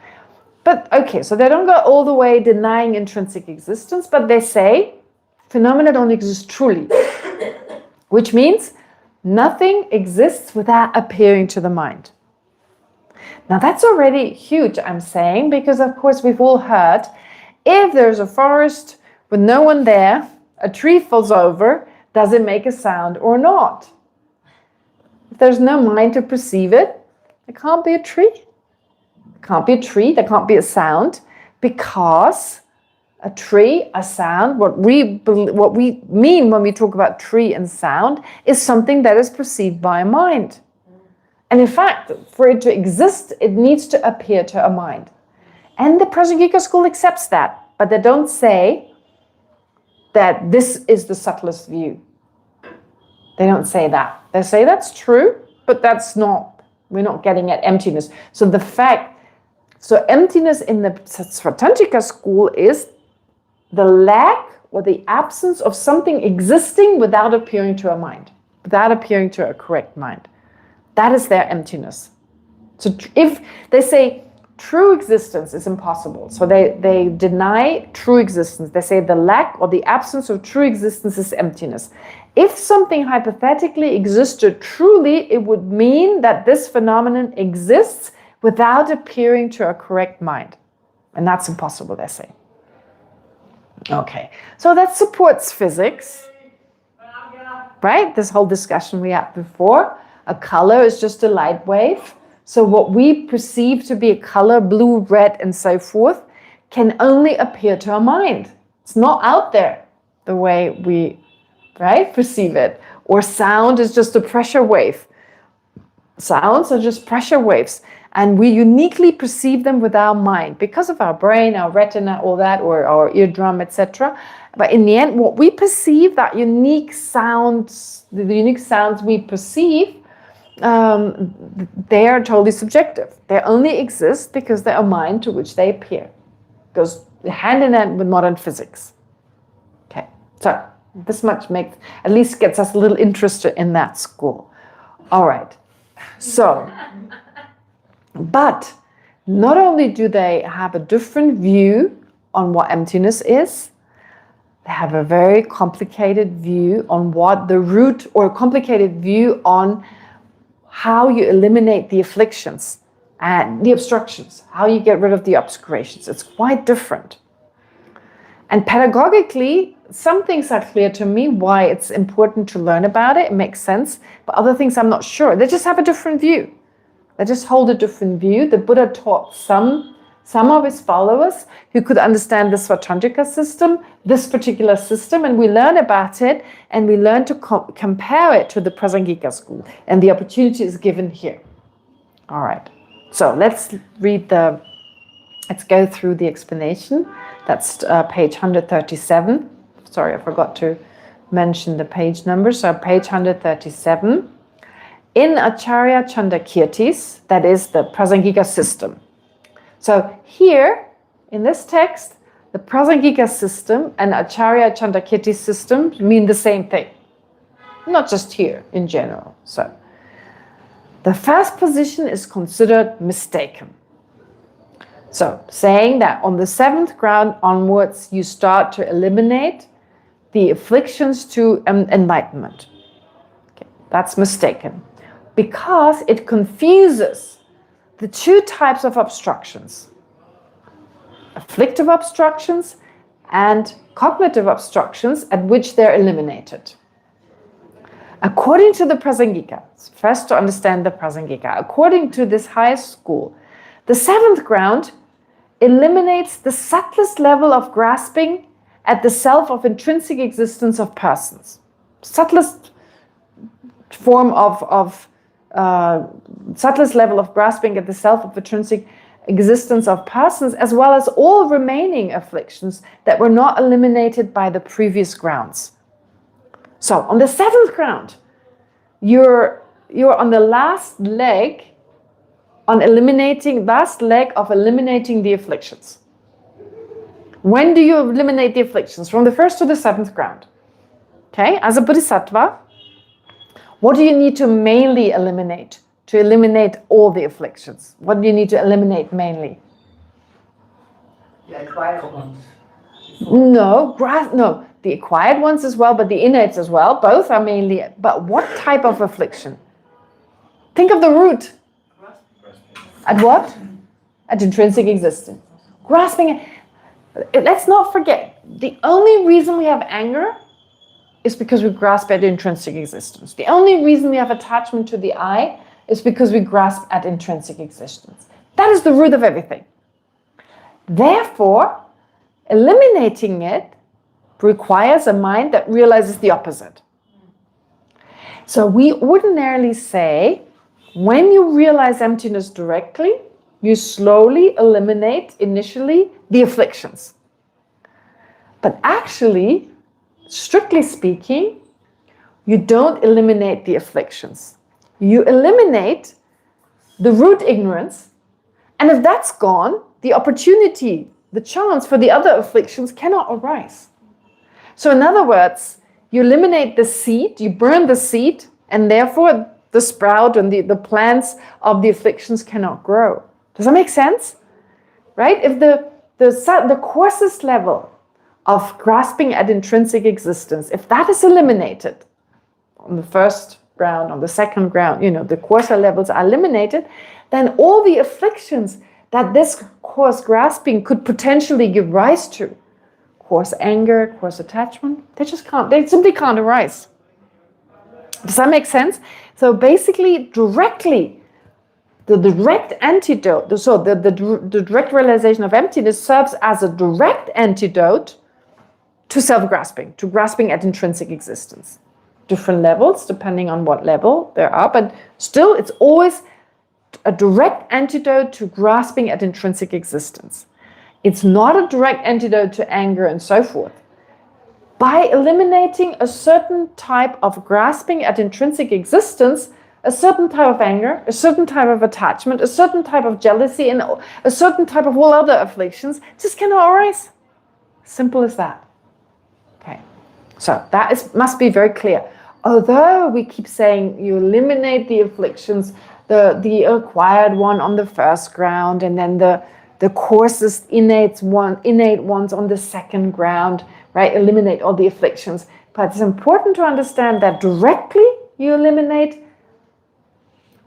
But okay, so they don't go all the way denying intrinsic existence, but they say phenomena don't exist truly, which means nothing exists without appearing to the mind. Now that's already huge, I'm saying, because of course we've all heard, if there's a forest with no one there, a tree falls over, does it make a sound or not? If there's no mind to perceive it, there can't be a tree. There can't be a tree, there can't be a sound, because a tree, a sound, what we mean when we talk about tree and sound is something that is perceived by a mind. And in fact, for it to exist, it needs to appear to a mind. And the Prasangika school accepts that, but they don't say that this is the subtlest view. They don't say that. They say that's true, but that's not, we're not getting at emptiness. So emptiness in the Svatantrika school is the lack or the absence of something existing without appearing to a mind, without appearing to a correct mind. That is their emptiness. So if they say true existence is impossible, so they deny true existence. They say the lack or the absence of true existence is emptiness. If something hypothetically existed truly, it would mean that this phenomenon exists without appearing to a correct mind. And that's impossible, they say. Okay, so that supports physics, right? This whole discussion we had before. A color is just a light wave. So what we perceive to be a color, blue, red, and so forth, can only appear to our mind. It's not out there the way we, right, perceive it. Or sound is just a pressure wave. Sounds are just pressure waves. And we uniquely perceive them with our mind because of our brain, our retina, all that, or our eardrum, etc. But in the end, what we perceive, that unique sounds, the unique sounds we perceive, they are totally subjective. They only exist because they are mind to which they appear. Goes hand in hand with modern physics. Okay, so this much makes, at least gets us a little interested in that school. All right, so, but not only do they have a different view on what emptiness is, They have a very complicated view on what the root, or a complicated view on how you eliminate the afflictions and the obstructions, how you get rid of the obscurations. It's quite different. And pedagogically, some things are clear to me why it's important to learn about it. It makes sense. But other things I'm not sure. They just have a different view. They just hold a different view. The Buddha taught some of his followers who could understand the Svatantrika system, this particular system, and we learn about it, and we learn to compare it to the Prasangika school. And the opportunity is given here. All right. So let's go through the explanation. That's page 137. Sorry, I forgot to mention the page number. So page 137. In Acharya Chandakirtis, that is the Prasangika system. So here, in this text, the Prasangika system and Acharya Chandakirti system mean the same thing. Not just here, in general. So the first position is considered mistaken. So saying that on the 7th ground onwards, you start to eliminate the afflictions to enlightenment. Okay, that's mistaken. Because it confuses the two types of obstructions. Afflictive obstructions and cognitive obstructions at which they're eliminated. According to the Prasangika, first to understand the Prasangika, according to this highest school, the 7th ground eliminates the subtlest level of grasping at the self of intrinsic existence of persons. Subtlest form subtlest level of grasping at the self of intrinsic existence of persons, as well as all remaining afflictions that were not eliminated by the previous grounds. So on the 7th ground, you're on the last leg of eliminating the afflictions. When do you eliminate the afflictions? From the 1st to the 7th ground. Okay, as a bodhisattva, what do you need to mainly eliminate to eliminate all the afflictions? What do you need to eliminate mainly? The acquired ones. No, the acquired ones as well, but the innates as well. Both are mainly, but what type of affliction? Think of the root. At what? At intrinsic existence. Grasping. Let's not forget, the only reason we have anger is because we grasp at intrinsic existence. The only reason we have attachment to the I is because we grasp at intrinsic existence. That is the root of everything. Therefore, eliminating it requires a mind that realizes the opposite. So we ordinarily say, when you realize emptiness directly, you slowly eliminate initially the afflictions. But actually, strictly speaking, you don't eliminate the afflictions. You eliminate the root ignorance, and if that's gone, the opportunity, the chance for the other afflictions cannot arise. So in other words, you eliminate the seed, you burn the seed, and therefore the sprout and the plants of the afflictions cannot grow. Does that make sense? Right? If the coarsest level of grasping at intrinsic existence, if that is eliminated on the 1st ground, on the 2nd ground, the coarser levels are eliminated, then all the afflictions that this coarse grasping could potentially give rise to, coarse anger, coarse attachment, they simply can't arise. Does that make sense? So basically, directly, the direct antidote, so the direct realization of emptiness serves as a direct antidote to self-grasping, to grasping at intrinsic existence. Different levels, depending on what level there are, but still it's always a direct antidote to grasping at intrinsic existence. It's not a direct antidote to anger and so forth. By eliminating a certain type of grasping at intrinsic existence, a certain type of anger, a certain type of attachment, a certain type of jealousy, and a certain type of all other afflictions just cannot arise. Simple as that. Okay, so that must be very clear. Although we keep saying you eliminate the afflictions, the acquired one on the 1st ground, and then the coarsest innate ones on the second ground, right? Eliminate all the afflictions. But it's important to understand that directly you eliminate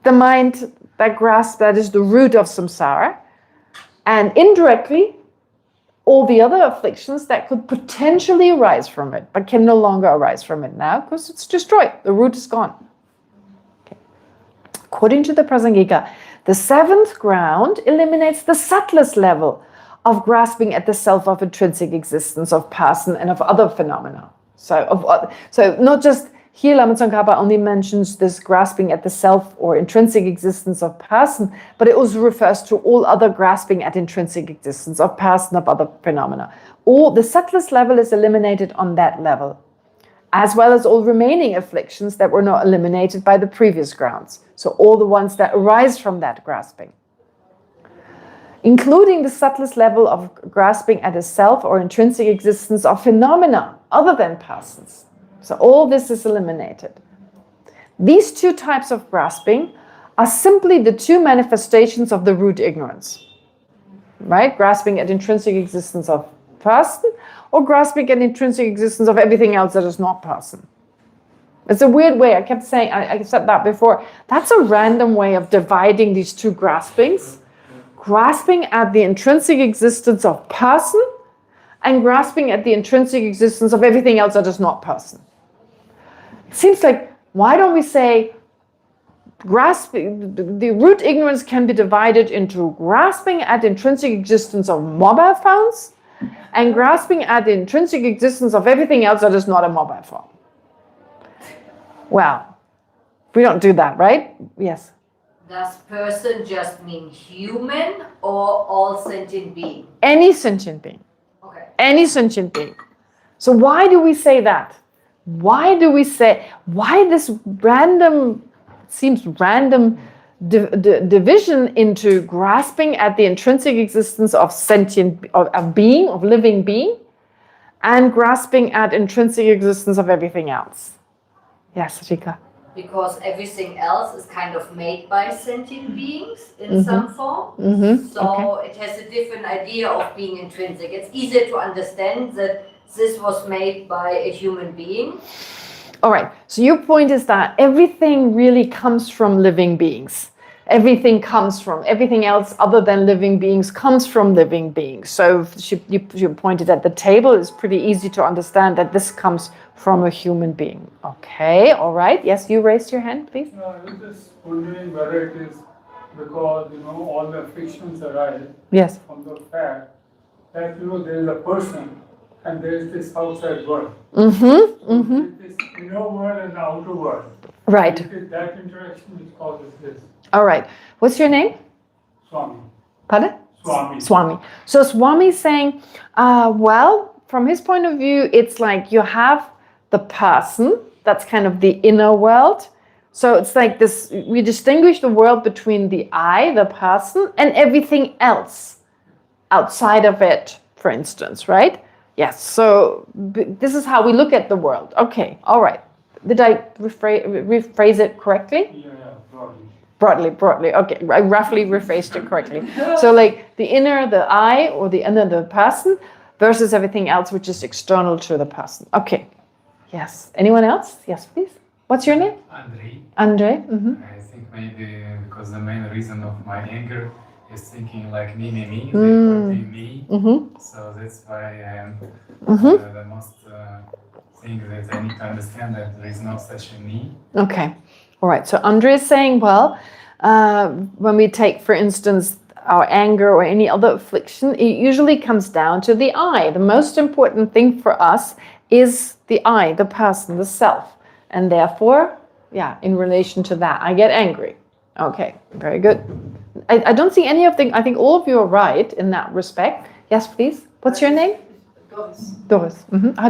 the mind that grasps, that is the root of samsara, and indirectly all the other afflictions that could potentially arise from it, but can no longer arise from it now because it's destroyed. The root is gone. Okay. According to the Prasangika, the seventh ground eliminates the subtlest level of grasping at the self of intrinsic existence, of person, and of other phenomena. So not just here, Lama Tsongkhapa only mentions this grasping at the self or intrinsic existence of person, but it also refers to all other grasping at intrinsic existence of person, of other phenomena. All the subtlest level is eliminated on that level, as well as all remaining afflictions that were not eliminated by the previous grounds. So all the ones that arise from that grasping, including the subtlest level of grasping at a self or intrinsic existence of phenomena other than persons. So all this is eliminated. These two types of grasping are simply the two manifestations of the root ignorance, right? Grasping at intrinsic existence of person, or grasping at intrinsic existence of everything else that is not person. It's a weird way. I kept saying, I said that before. That's a random way of dividing these two graspings. Grasping at the intrinsic existence of person and grasping at the intrinsic existence of everything else that is not person. It seems like, why don't we say grasping, the root ignorance can be divided into grasping at intrinsic existence of mobile phones and grasping at the intrinsic existence of everything else that is not a mobile phone. Well, we don't do that, right? Yes. Does person just mean human or all sentient being? Any sentient being. Okay. Any sentient being. So why do we say that? Why this random, seems random division into grasping at the intrinsic existence of sentient, of being, of living being, and grasping at intrinsic existence of everything else? Yes, Rika. Because everything else is kind of made by sentient beings in some form. So it has a different idea of being intrinsic. It's easier to understand that this was made by a human being. All right. So your point is that everything really comes from living beings. Everything else other than living beings comes from living beings. So you pointed at the table. It's pretty easy to understand that this comes from a human being. Okay. All right. Yes, you raised your hand, please. No, I was just wondering whether it is because, all the afflictions arise Yes. from the fact that, there is a person and there is this outside world. This inner world and the outer world. Right. It is that interaction which causes this. All right. What's your name? Swami. Pardon? Swami. Swami. So Swami is saying, well, from his point of view, it's like you have the person, that's kind of the inner world. So it's like this, we distinguish the world between the I, the person, and everything else outside of it, for instance, right? Yes, so this is how we look at the world. Okay, all right. Did I rephrase it correctly? Yeah, broadly. Broadly. Okay, I roughly rephrased it correctly. So like the inner, the I, or the inner, the person, versus everything else which is external to the person. Okay. Yes. Anyone else? Yes, please. What's your name? Andrei. Andre. I think maybe because the main reason of my anger is thinking like me, me. So that's why I am the most thing that I need to understand that there is no such a me. Okay. All right. So Andre is saying, well, when we take, for instance, our anger or any other affliction, it usually comes down to the I. The most important thing for us is the I, the person, the self. And therefore, in relation to that, I get angry. Okay, very good. I don't see any of the, I think all of you are right in that respect. Yes, please. What's your name? Doris. Doris.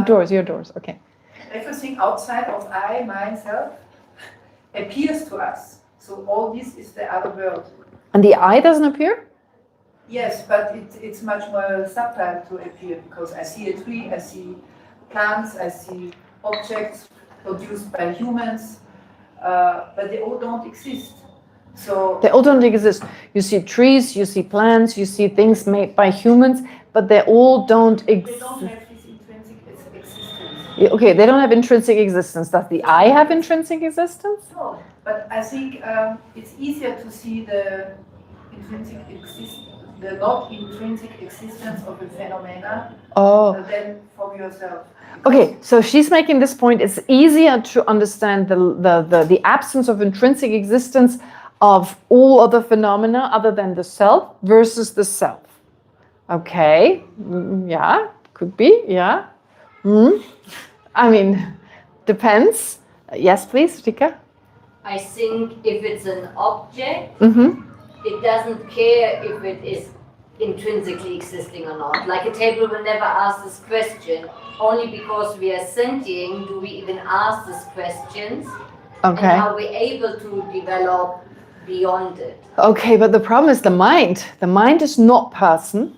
Doris, you're Doris. Okay. Everything outside of I, myself, appears to us. So all this is the other world. And the I doesn't appear? Yes, but it's much more subtle to appear because I see a tree, I see plants, I see objects produced by humans, but they all don't exist. So They all don't exist. You see trees, you see plants, you see things made by humans, but they all don't they exist. don't have this intrinsic existence. Okay, they don't have intrinsic existence. Does the I have intrinsic existence? No, but I think it's easier to see the not intrinsic existence of a phenomena Oh, than from yourself. okay. So she's making this point. It's easier to understand the absence of intrinsic existence of all other phenomena other than the self versus the self. Okay. Yeah, could be. Yeah. I mean, depends. Yes, please, Rika. I think if it's an object, Mm-hmm. it doesn't care if it is intrinsically existing or not. Like a table will never ask this question. Only because we are sentient do we even ask these questions. Okay. And are we able to develop beyond it? Okay, but the problem is the mind. The mind is not person.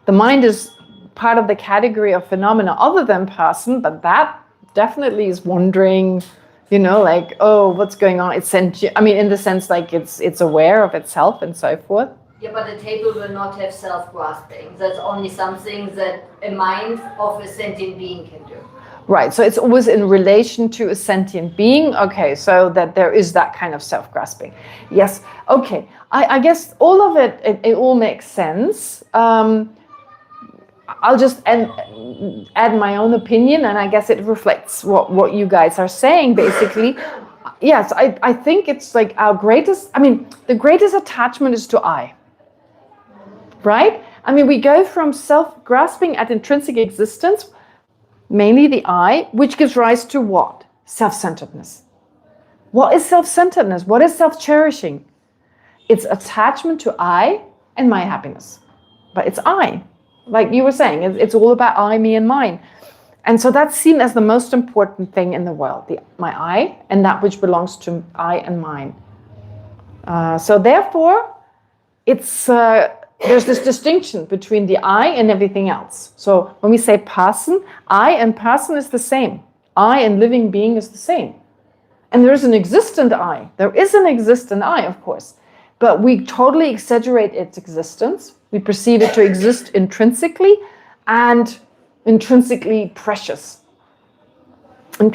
The mind is part of the category of phenomena other than person, but that definitely is wondering, you know, like, oh, what's going on? It's sentient. I mean, in the sense like it's aware of itself and so forth. Yeah, but a table will not have self-grasping. That's only something that a mind of a sentient being can do. Right, so it's always in relation to a sentient being. Okay, so that there is that kind of self-grasping. Yes, okay. I guess all of it all makes sense. I'll just add my own opinion, and I guess it reflects what you guys are saying, basically. Yes, I think it's like our greatest, the greatest attachment is to I. Right? I mean, we go from self-grasping at intrinsic existence, mainly the I, which gives rise to what? Self-centeredness. What is self-centeredness? What is self-cherishing? It's attachment to I and my happiness. But it's I. Like you were saying, it's all about I, me, and mine. And so that's seen as the most important thing in the world, my I, and that which belongs to I and mine. So therefore, there's this distinction between the I and everything else. So when we say person, I and person is the same. I and living being is the same. And there is an existent I. There is an existent I, of course. But we totally exaggerate its existence. We perceive it to exist intrinsically and intrinsically precious. In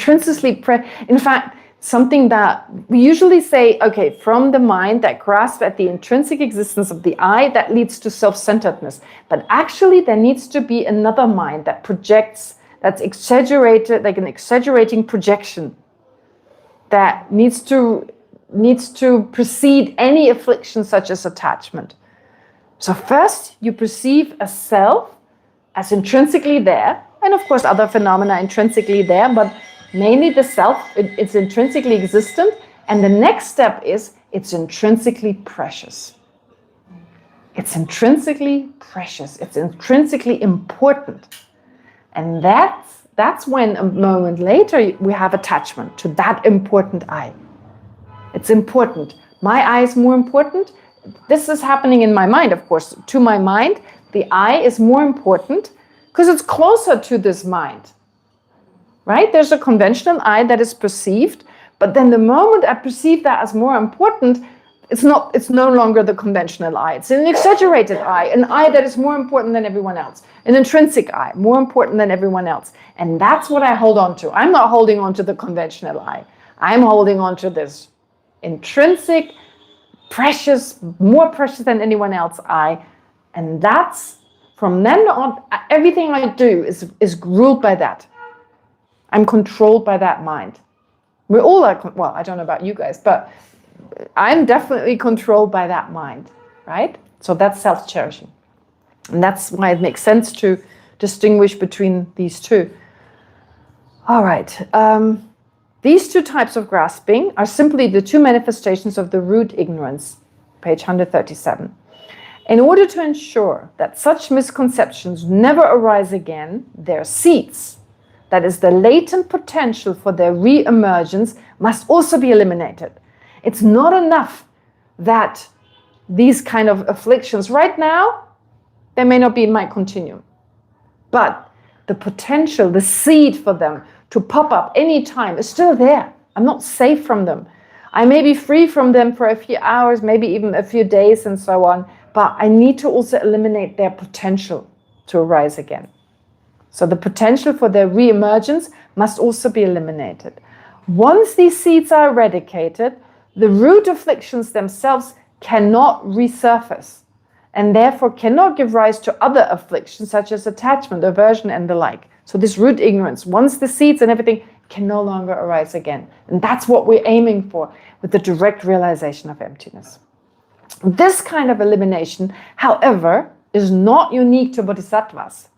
fact, something that we usually say, okay, from the mind that grasps at the intrinsic existence of the I, that leads to self-centeredness. But actually, there needs to be another mind that projects, that's exaggerated, like an exaggerating projection, that needs to precede any affliction such as attachment. So first, you perceive a self as intrinsically there, and of course other phenomena intrinsically there, but mainly the self, it's intrinsically existent, and the next step is it's intrinsically precious. It's intrinsically precious. It's intrinsically important. And that's when a moment later we have attachment to that important I. It's important. My I is more important. This is happening in my mind, of course. To my mind, the I is more important because it's closer to this mind. Right? There's a conventional I that is perceived, but then the moment I perceive that as more important, it's no longer the conventional I. It's an exaggerated I, an I that is more important than everyone else, an intrinsic I, more important than everyone else. And that's what I hold on to. I'm not holding on to the conventional I. I'm holding on to this intrinsic, precious, more precious than anyone else I. And that's, from then on, everything I do is ruled by that. I'm controlled by that mind. We're all like, well, I don't know about you guys, but I'm definitely controlled by that mind, right? So that's self-cherishing. And that's why it makes sense to distinguish between these two. All right. These two types of grasping are simply the two manifestations of the root ignorance, page 137. In order to ensure that such misconceptions never arise again, their seeds, that is the latent potential for their re-emergence, must also be eliminated. It's not enough that these kind of afflictions right now, they may not be in my continuum, but the potential, the seed for them to pop up anytime is still there. I'm not safe from them. I may be free from them for a few hours, maybe even a few days and so on, but I need to also eliminate their potential to arise again. So the potential for their re-emergence must also be eliminated. Once these seeds are eradicated, the root afflictions themselves cannot resurface and therefore cannot give rise to other afflictions such as attachment, aversion, and the like. So this root ignorance, once the seeds and everything, can no longer arise again. And that's what we're aiming for with the direct realization of emptiness. This kind of elimination, however, is not unique to bodhisattvas.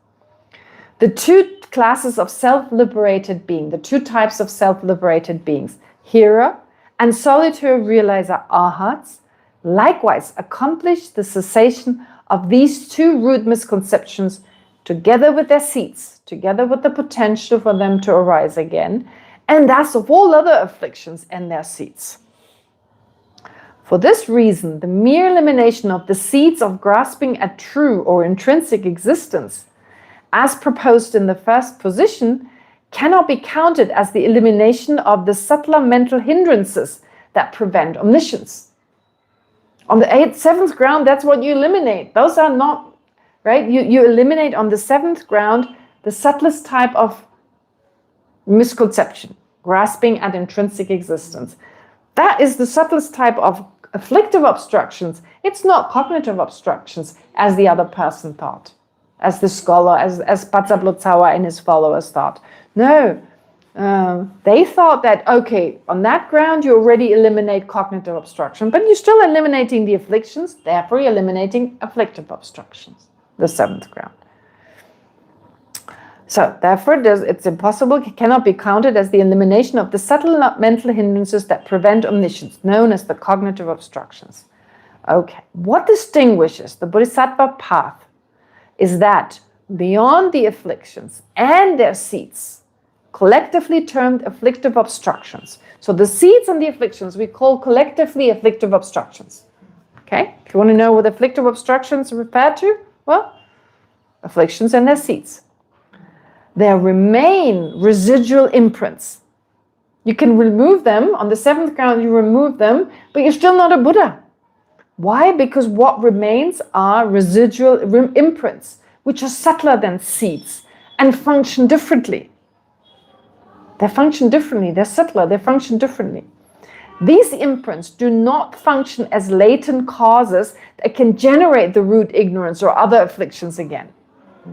The two classes of self-liberated being, the two types of self-liberated beings, hearer and solitary realizer arhats, likewise accomplish the cessation of these two root misconceptions together with their seeds, together with the potential for them to arise again, and thus of all other afflictions and their seeds. For this reason, the mere elimination of the seeds of grasping at true or intrinsic existence, as proposed in the first position, cannot be counted as the elimination of the subtler mental hindrances that prevent omniscience. On the seventh ground, that's what you eliminate. Those are not, right? You eliminate on the seventh ground the subtlest type of misconception, grasping at intrinsic existence. That is the subtlest type of afflictive obstructions. It's not cognitive obstructions, as the other person thought, as the scholar, as Patsablotsawa and his followers thought. No, they thought that, okay, on that ground you already eliminate cognitive obstruction, but you're still eliminating the afflictions, therefore you're eliminating afflictive obstructions, the seventh ground. So, therefore, it's impossible, it cannot be counted as the elimination of the subtle mental hindrances that prevent omniscience, known as the cognitive obstructions. Okay, what distinguishes the Bodhisattva path is that beyond the afflictions and their seeds, collectively termed afflictive obstructions. So the seeds and the afflictions we call collectively afflictive obstructions. Okay, if you want to know what afflictive obstructions refer to, well, afflictions and their seeds. There remain residual imprints. You can remove them, on the seventh ground you remove them, but you're still not a Buddha. Why? Because what remains are residual imprints, which are subtler than seeds and function differently. They function differently, they're subtler, they function differently. These imprints do not function as latent causes that can generate the root ignorance or other afflictions again.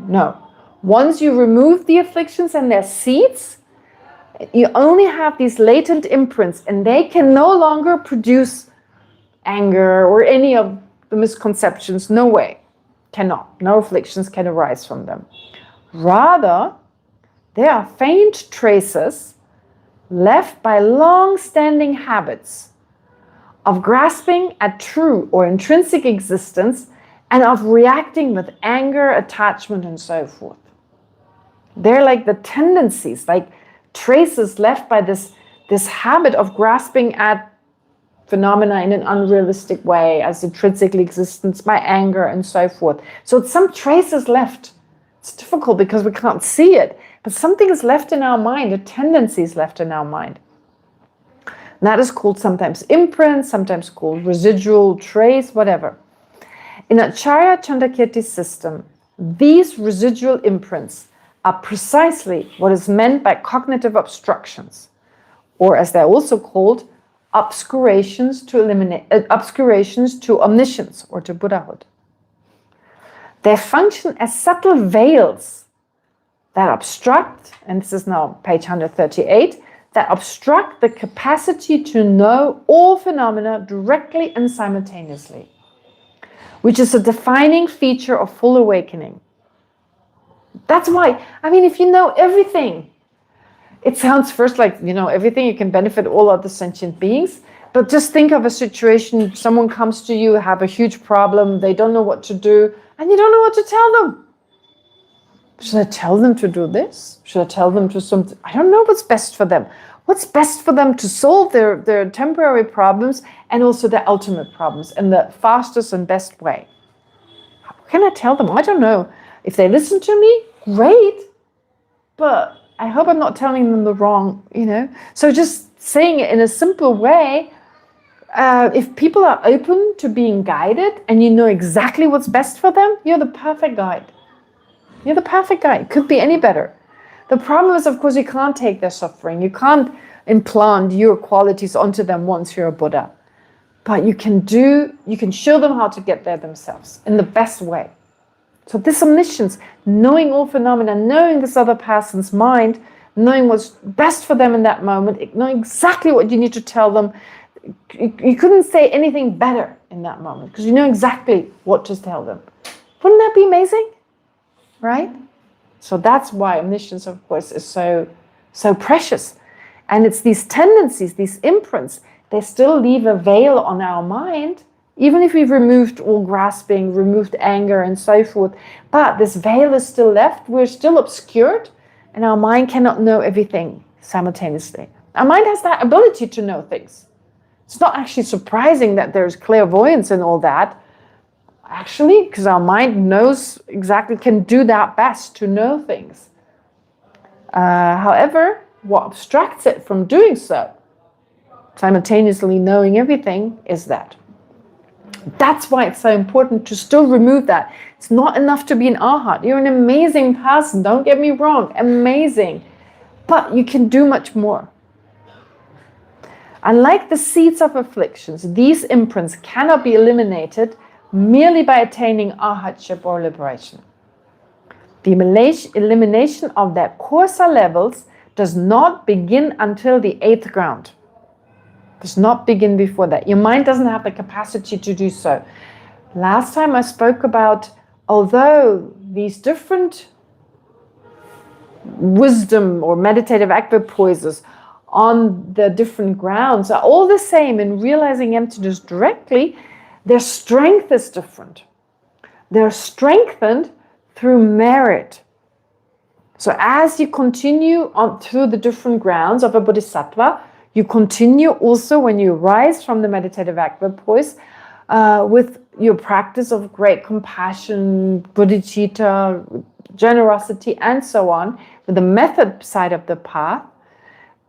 No. Once you remove the afflictions and their seeds, you only have these latent imprints and they can no longer produce anger or any of the misconceptions. No way. Cannot. No afflictions can arise from them. Rather, there are faint traces left by long-standing habits of grasping at true or intrinsic existence and of reacting with anger, attachment, and so forth. They're like the tendencies, like traces left by this habit of grasping at phenomena in an unrealistic way as intrinsically existence by anger and so forth. So it's some traces left. It's difficult because we can't see it, but something is left in our mind, a tendency is left in our mind. And that is called sometimes imprint, sometimes called residual trace, whatever. In Acharya Chandrakirti's system, these residual imprints are precisely what is meant by cognitive obstructions, or as they're also called, obscurations to omniscience or to Buddhahood. They function as subtle veils that obstruct, and this is now page 138, that obstruct the capacity to know all phenomena directly and simultaneously, which is a defining feature of full awakening. That's why, if you know everything, it sounds first like, everything, you can benefit all other sentient beings, but just think of a situation, someone comes to you, have a huge problem, they don't know what to do, and you don't know what to tell them. Should I tell them to do this? Should I tell them to something? I don't know what's best for them. What's best for them to solve their temporary problems and also their ultimate problems in the fastest and best way? How can I tell them? I don't know. If they listen to me, great. But I hope I'm not telling them the wrong, So just saying it in a simple way if people are open to being guided and you know exactly what's best for them, you're the perfect guide. You're the perfect guide. It could be any better. The problem is, of course, you can't take their suffering. You can't implant your qualities onto them once you're a Buddha. But you can show them how to get there themselves in the best way. So this omniscience, knowing all phenomena, knowing this other person's mind, knowing what's best for them in that moment, knowing exactly what you need to tell them. You couldn't say anything better in that moment because you know exactly what to tell them. Wouldn't that be amazing? Right? So that's why omniscience, of course, is so precious. And it's these tendencies, these imprints, they still leave a veil on our mind, even if we've removed all grasping, removed anger and so forth. But this veil is still left. We're still obscured and our mind cannot know everything simultaneously. Our mind has that ability to know things. It's not actually surprising that there's clairvoyance and all that, actually, because our mind knows exactly, can do that best to know things. However, what obstructs it from doing so, simultaneously knowing everything, is that. That's why it's so important to still remove that. It's not enough to be an arhat. You're an amazing person, don't get me wrong, amazing. But you can do much more. Unlike the seeds of afflictions, these imprints cannot be eliminated merely by attaining arhatship or liberation. The elimination of their coarser levels does not begin until the 8th ground. Does not begin before that. Your mind doesn't have the capacity to do so. Last time I spoke about, although these different wisdom or meditative equipoises on the different grounds are all the same in realizing emptiness directly, their strength is different. They're strengthened through merit. So as you continue on through the different grounds of a bodhisattva, you continue also when you rise from the meditative equipoise with your practice of great compassion, bodhicitta, generosity, and so on, with the method side of the path,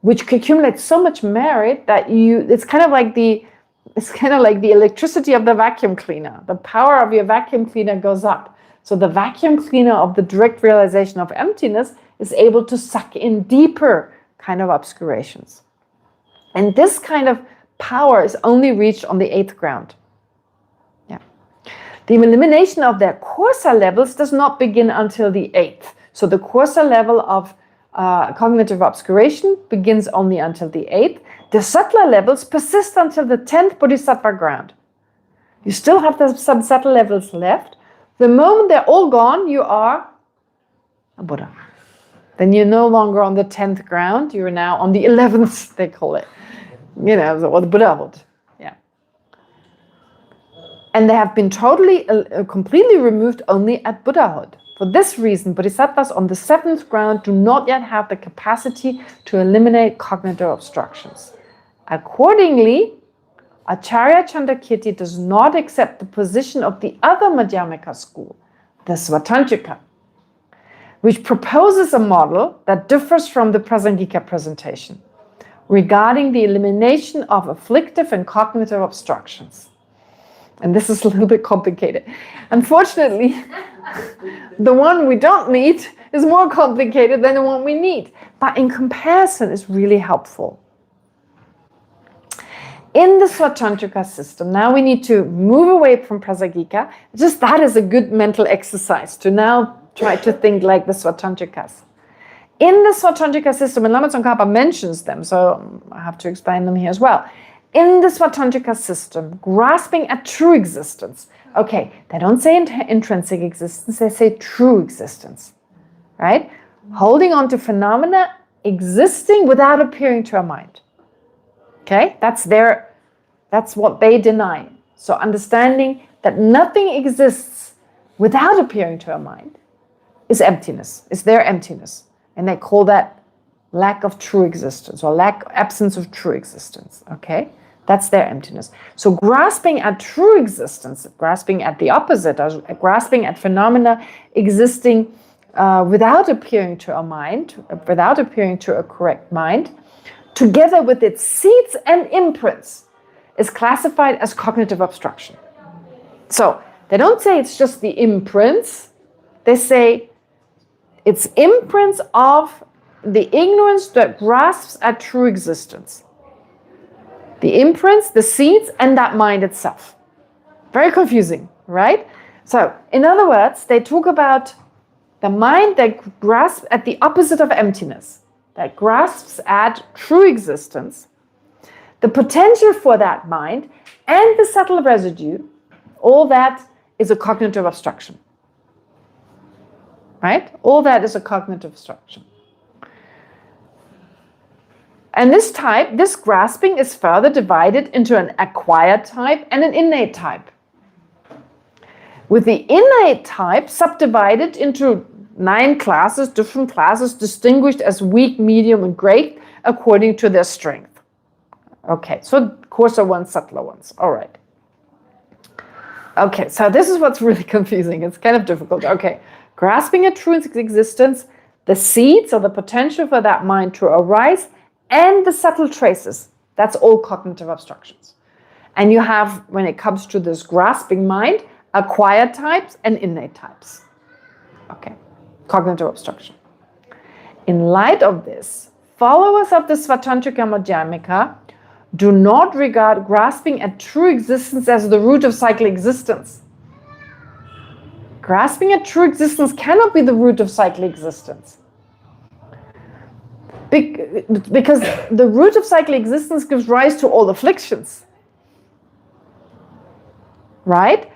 which accumulates so much merit that it's kind of like the electricity of the vacuum cleaner. The power of your vacuum cleaner goes up. So the vacuum cleaner of the direct realization of emptiness is able to suck in deeper kind of obscurations. And this kind of power is only reached on the 8th ground. Yeah. The elimination of their coarser levels does not begin until the 8th. So the coarser level of cognitive obscuration begins only until the 8th. The subtler levels persist until the 10th bodhisattva ground. You still have some subtle levels left. The moment they're all gone, you are a Buddha. Then you're no longer on the 10th ground. You're now on the 11th, they call it. Or the Buddhahood. Yeah. And they have been totally, completely removed only at Buddhahood. For this reason, bodhisattvas on the 7th ground do not yet have the capacity to eliminate cognitive obstructions. Accordingly, Acharya Chandrakirti does not accept the position of the other Madhyamaka school, the Svatantrika, which proposes a model that differs from the Prasangika presentation regarding the elimination of afflictive and cognitive obstructions. And this is a little bit complicated. Unfortunately, the one we don't need is more complicated than the one we need. But in comparison, it's really helpful. In the Svatantrika system, now we need to move away from Prasangika. Just that is a good mental exercise to now try to think like the Svatantrikas. In the Svatantrika system, and Lama Tsongkhapa mentions them, so I have to explain them here as well. In the Svatantrika system, grasping at true existence. Okay, they don't say intrinsic existence, they say true existence. Right? Holding on to phenomena existing without appearing to our mind. Okay, that's what they deny. So understanding that nothing exists without appearing to our mind is emptiness, is their emptiness. And they call that lack of true existence or absence of true existence. Okay, that's their emptiness. So grasping at true existence, grasping at the opposite, grasping at phenomena existing without appearing to our mind, without appearing to a correct mind, together with its seeds and imprints, is classified as cognitive obstruction. So they don't say it's just the imprints. They say it's imprints of the ignorance that grasps at true existence. The imprints, the seeds, and that mind itself. Very confusing, right? So, in other words, they talk about the mind that grasps at the opposite of emptiness, that grasps at true existence, the potential for that mind, and the subtle residue. All that is a cognitive obstruction. Right? All that is a cognitive obstruction. And this grasping is further divided into an acquired type and an innate type. With the innate type subdivided into 9 classes, different classes distinguished as weak, medium, and great according to their strength. Okay, so coarser ones, subtler ones. All right. Okay, so this is what's really confusing. It's kind of difficult. Okay, grasping at true existence, the seeds or the potential for that mind to arise, and the subtle traces. That's all cognitive obstructions. And you have, when it comes to this grasping mind, acquired types and innate types. Okay, cognitive obstruction. In light of this, followers of the Svatantrika Madhyamika do not regard grasping at true existence as the root of cyclic existence. Grasping at true existence cannot be the root of cyclic existence. Because the root of cyclic existence gives rise to all afflictions. Right?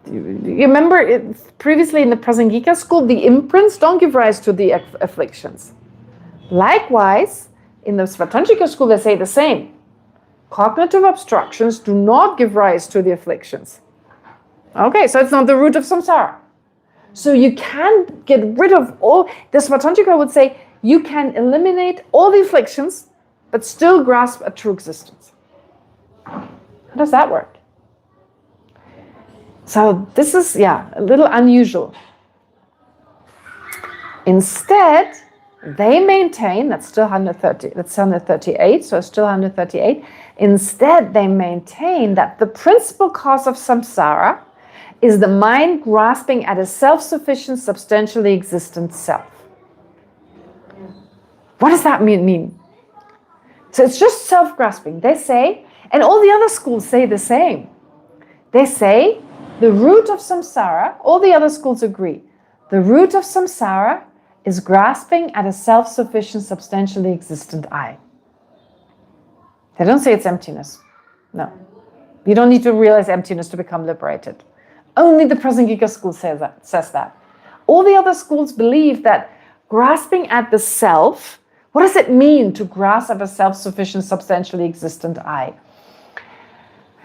You remember previously in the Prasangika school, the imprints don't give rise to the afflictions. Likewise, in the Svatantrika school, they say the same. Cognitive obstructions do not give rise to the afflictions. Okay, so it's not the root of samsara. So you can get rid of all, the Svatantrika would say, you can eliminate all the afflictions, but still grasp a true existence. How does that work? So this is, a little unusual. Instead, they maintain, that's still 138, so it's still 138. Instead, they maintain that the principal cause of samsara is the mind grasping at a self-sufficient, substantially existent self. What does that mean? So it's just self-grasping. They say, and all the other schools say the same. They say the root of samsara, all the other schools agree, the root of samsara is grasping at a self-sufficient, substantially existent I. They don't say it's emptiness. No. You don't need to realize emptiness to become liberated. Only the Prasangika school says that. All the other schools believe that grasping at the self, what does it mean to grasp at a self-sufficient, substantially existent I?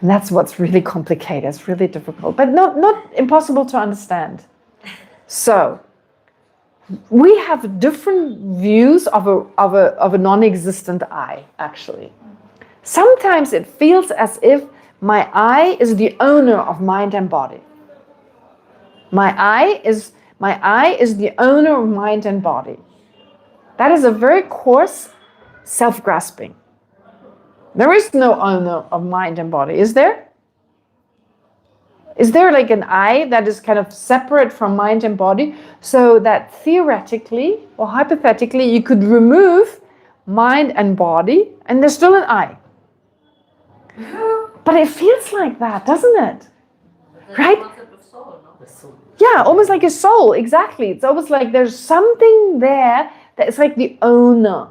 And that's what's really complicated. It's really difficult, but not impossible to understand. So, we have different views of a non-existent I, actually. Sometimes it feels as if my I is the owner of mind and body. My I is the owner of mind and body. That is a very coarse self-grasping. There is no owner of mind and body, is there? Is there like an I that is kind of separate from mind and body, so that theoretically or hypothetically you could remove mind and body and there's still an I? But it feels like that, doesn't it? Right? Yeah, almost like a soul, exactly. It's almost like there's something there that is like the owner.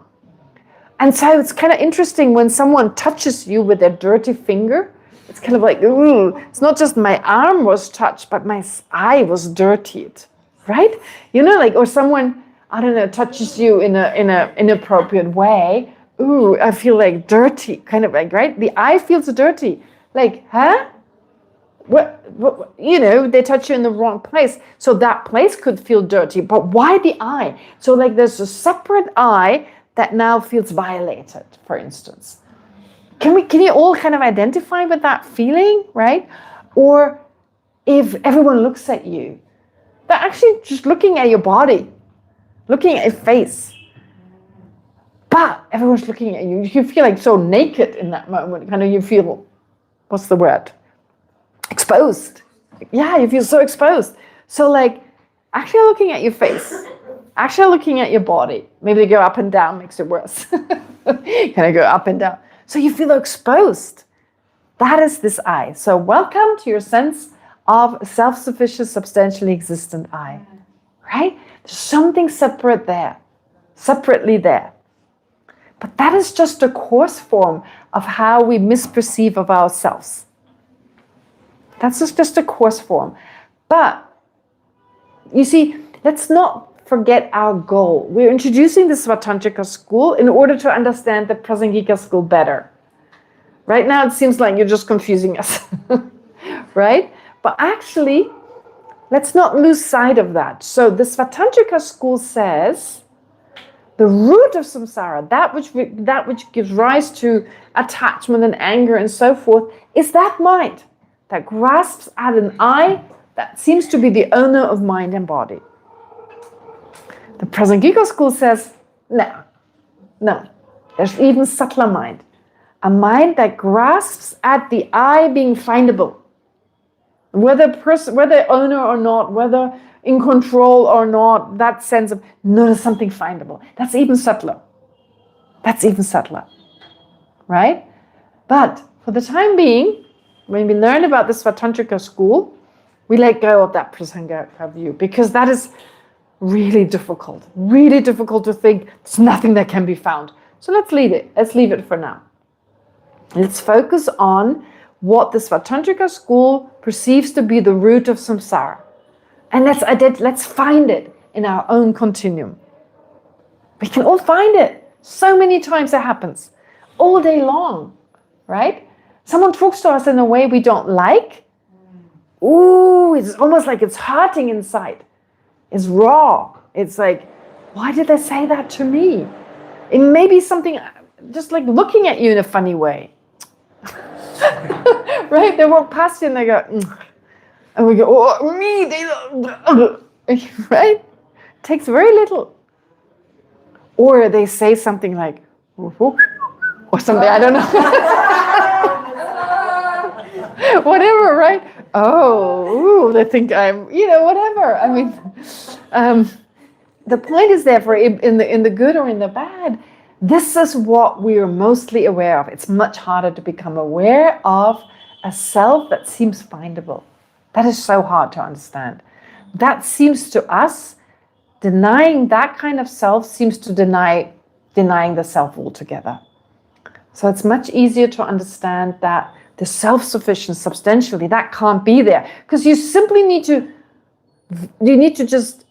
And so it's kind of interesting when someone touches you with their dirty finger. It's kind of like, ooh, it's not just my arm was touched, but my eye was dirtied, right? You know, like, or someone, I don't know, touches you in a inappropriate way. Ooh, I feel like dirty, kind of like, right? The eye feels dirty. Like, huh? What, you know, they touch you in the wrong place. So that place could feel dirty, but why the eye? So like there's a separate eye that now feels violated, for instance. Can you all kind of identify with that feeling, right? Or if everyone looks at you, they're actually just looking at your body, looking at your face. but everyone's looking at you. You feel like so naked in that moment. Kind of you feel, what's the word? Exposed. Yeah, you feel so exposed. So like, actually looking at your face, actually looking at your body. Maybe they go up and down, makes it worse. Kind of go up and down. So you feel exposed. That is this I. So welcome to your sense of self-sufficient, substantially existent I. Right? There's something separate there. Separately there. But that is just a coarse form of how we misperceive of ourselves. That's just a coarse form. But, you see, let's not forget our goal. We're introducing the Svatantrika school in order to understand the Prasangika school better. Right now it seems like you're just confusing us. Right? But actually, let's not lose sight of that. So the Svatantrika school says, the root of samsara, that which gives rise to attachment and anger and so forth, is that mind that grasps at an I that seems to be the owner of mind and body. The Prasangika school says, no, there's even subtler mind. A mind that grasps at the I being findable. Whether owner or not, whether in control or not, that sense of, no, there's something findable. That's even subtler. Right? But for the time being, when we learn about the Svatantrika school, we let go of that Prasangika view because that is really difficult to think there's nothing that can be found. So let's leave it for now. Let's focus on what the Svatantrika school perceives to be the root of samsara. And let's find it in our own continuum. We can all find it. So many times it happens. All day long, right? Someone talks to us in a way we don't like. Ooh, it's almost like it's hurting inside. It's raw. It's like, why did they say that to me? It may be something just like looking at you in a funny way. Right? They walk past you and they go, and we go, oh, me, they, right? It takes very little. Or they say something like, or something, I don't know. Whatever, right? Oh, they think I'm, whatever. I mean, the point is therefore, in the good or in the bad, this is what we are mostly aware of. It's much harder to become aware of a self that seems findable. That is so hard to understand. That seems to us, denying that kind of self seems to denying the self altogether. So it's much easier to understand that the self-sufficient substantially, that can't be there. Because you simply need to just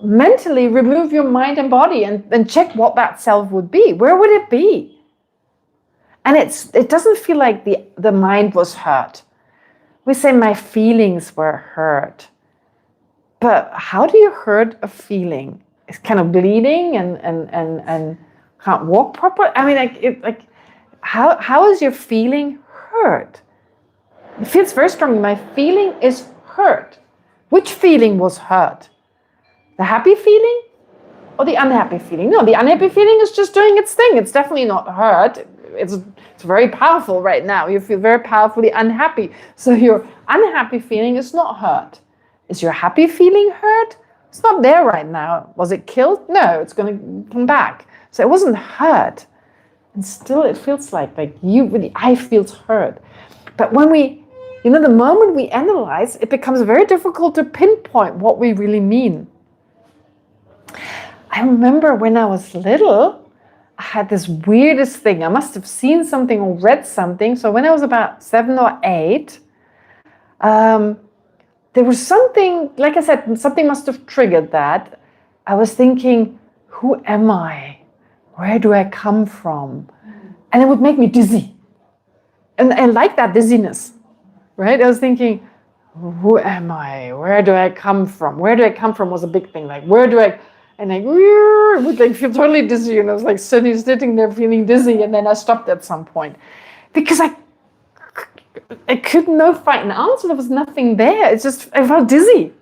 mentally remove your mind and body and check what that self would be. Where would it be? And it doesn't feel like the mind was hurt. We say my feelings were hurt. But how do you hurt a feeling? It's kind of bleeding and can't walk properly. I mean, how is your feeling hurt? It feels very strongly. My feeling is hurt. Which feeling was hurt? The happy feeling or the unhappy feeling? No, the unhappy feeling is just doing its thing. It's definitely not hurt. It's very powerful right now. You feel very powerfully unhappy. So your unhappy feeling is not hurt. Is your happy feeling hurt? It's not there right now. Was it killed? No, it's going to come back. So it wasn't hurt. And still it feels like the I feels hurt. But when the moment we analyze, it becomes very difficult to pinpoint what we really mean. I remember when I was little, I had this weirdest thing. I must have seen something or read something. So when I was about 7 or 8, there was something, like I said, something must have triggered that. I was thinking, who am I? Where do I come from? And it would make me dizzy. And I like that dizziness, right? I was thinking, who am I? Where do I come from? Where do I come from was a big thing. Like, where do I... And I would feel totally dizzy. And I was like sitting there feeling dizzy. And then I stopped at some point. Because I couldn't find an answer. There was nothing there. It's just, I felt dizzy.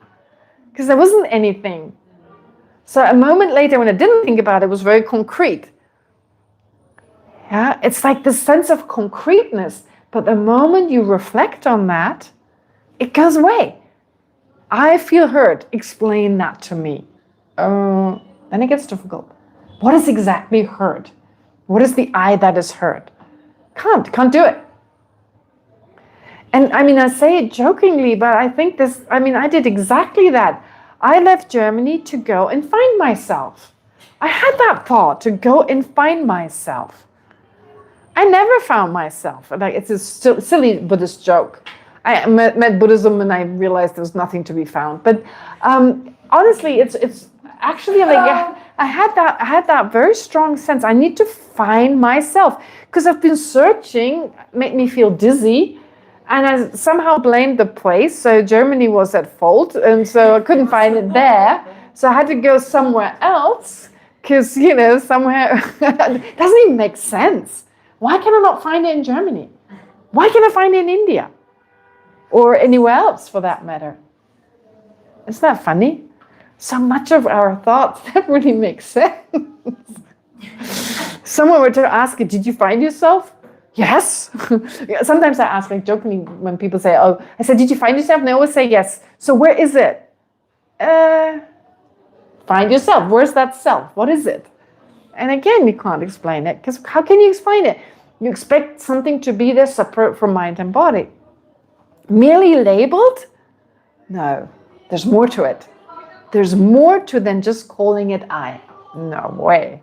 Because there wasn't anything. So a moment later, when I didn't think about it, it was very concrete. Yeah, it's like this sense of concreteness. But the moment you reflect on that, it goes away. I feel hurt. Explain that to me. Then it gets difficult. What is exactly hurt? What is the I that is hurt? Can't do it. And I mean, I say it jokingly, but I think I did exactly that. I left Germany to go and find myself. I had that thought to go and find myself. I never found myself. Like, it's a silly Buddhist joke. I met Buddhism and I realized there was nothing to be found. But honestly, it's actually like I had that very strong sense. I need to find myself because I've been searching, made me feel dizzy. And I somehow blamed the place. So Germany was at fault. And so I couldn't find it there. So I had to go somewhere else because, somewhere it doesn't even make sense. Why can I not find it in Germany? Why can't I find it in India? Or anywhere else for that matter? Isn't that funny? So much of our thoughts that really makes sense. Someone were to ask, did you find yourself? Yes. Sometimes I ask, like jokingly, when people say, oh, I said, did you find yourself? And they always say yes. So where is it? Find yourself. Where's that self? What is it? And again, you can't explain it because how can you explain it? You expect something to be there separate from mind and body. Merely labeled? No, there's more to it. There's more to than just calling it I. No way.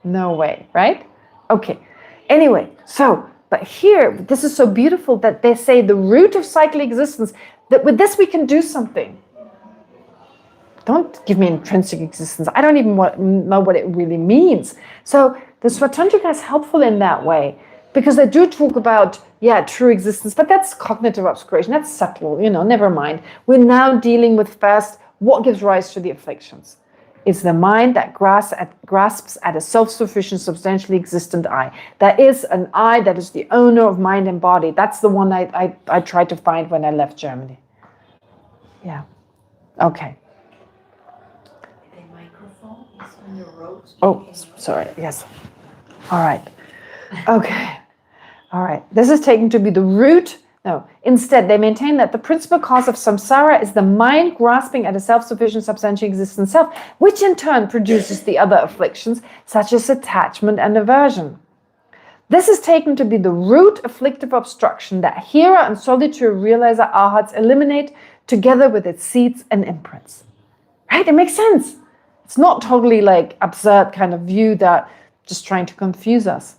No way, right? Okay. Anyway, but here, this is so beautiful that they say the root of cyclic existence, that with this we can do something. Don't give me intrinsic existence. I don't even know what it really means. So the Svatantrika is helpful in that way because they do talk about, true existence, but that's cognitive obscuration. That's subtle, never mind. We're now dealing with first what gives rise to the afflictions. It's the mind that grasps at a self-sufficient, substantially existent I. There is an I that is the owner of mind and body. That's the one I tried to find when I left Germany. Yeah. Okay. The microphone is on your road. Oh, sorry. Yes. All right. Okay. All right. This is taken to be the root. No. Instead, they maintain that the principal cause of samsara is the mind grasping at a self-sufficient, substantially existent self, which in turn produces the other afflictions, such as attachment and aversion. This is taken to be the root afflictive obstruction that Hira and solitary realizer arhats eliminate together with its seeds and imprints. Right? It makes sense. It's not totally like absurd kind of view that just trying to confuse us.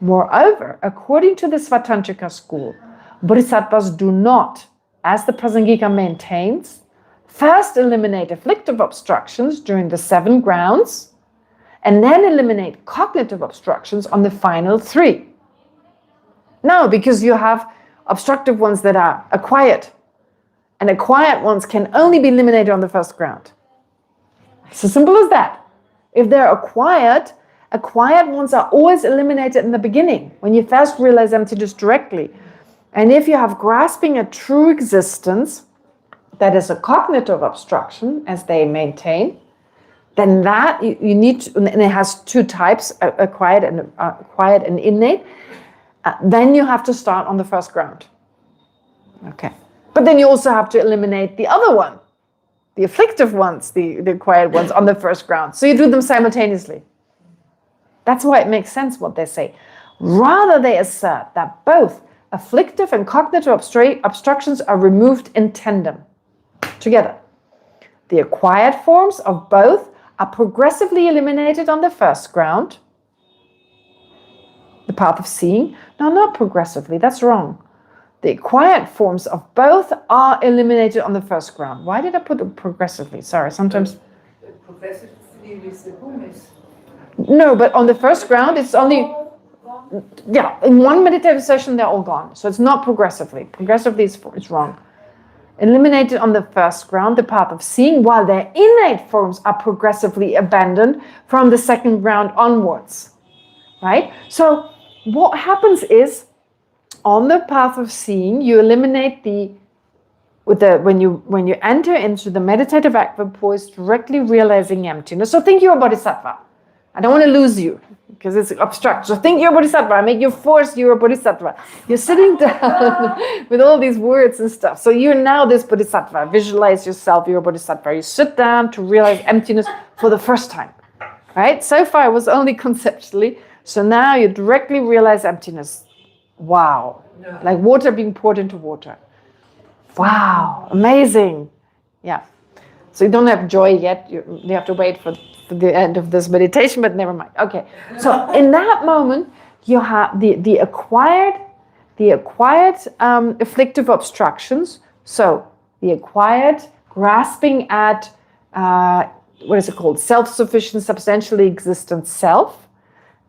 Moreover, according to the Svatantrika school, Bodhisattvas do not, as the Prasangika maintains, first eliminate afflictive obstructions during the 7 grounds, and then eliminate cognitive obstructions on the final 3. No, because you have obstructive ones that are acquired, and acquired ones can only be eliminated on the first ground. It's as simple as that. If they're acquired ones are always eliminated in the beginning, when you first realize emptiness directly. And if you have grasping a true existence, that is a cognitive obstruction, as they maintain, then that you need to, and it has 2 types, acquired and innate, then you have to start on the first ground. Okay. But then you also have to eliminate the other one, the afflictive ones, the acquired ones on the first ground. So you do them simultaneously. That's why it makes sense what they say. Rather, they assert that both afflictive and cognitive obstructions are removed in tandem, together. The acquired forms of both are progressively eliminated on the first ground, the path of seeing. No, not progressively, that's wrong. The acquired forms of both are eliminated on the first ground. Why did I put it progressively? Sorry, sometimes... Progressively with the bhumis. No, but on the first ground, it's only... Yeah, in one meditative session, they're all gone. So it's not progressively. Progressively is wrong. Eliminated on the first ground, the path of seeing, while their innate forms are progressively abandoned from the second ground onwards. Right? So what happens is, on the path of seeing, you eliminate when you enter into the meditative act of poise, directly realizing emptiness. So think you're a bodhisattva. I don't want to lose you because it's abstract. So think you're a bodhisattva. I make you force you're a bodhisattva. You're sitting down with all these words and stuff. So you're now this bodhisattva. Visualize yourself, you're a bodhisattva. You sit down to realize emptiness for the first time, right? So far it was only conceptually. So now you directly realize emptiness. Wow. Like water being poured into water. Wow. Amazing. Yeah. So you don't have joy yet. You have to wait for the end of this meditation, but never mind. Okay. So in that moment, you have the acquired afflictive obstructions. So the acquired grasping at what is it called? Self-sufficient, substantially existent self,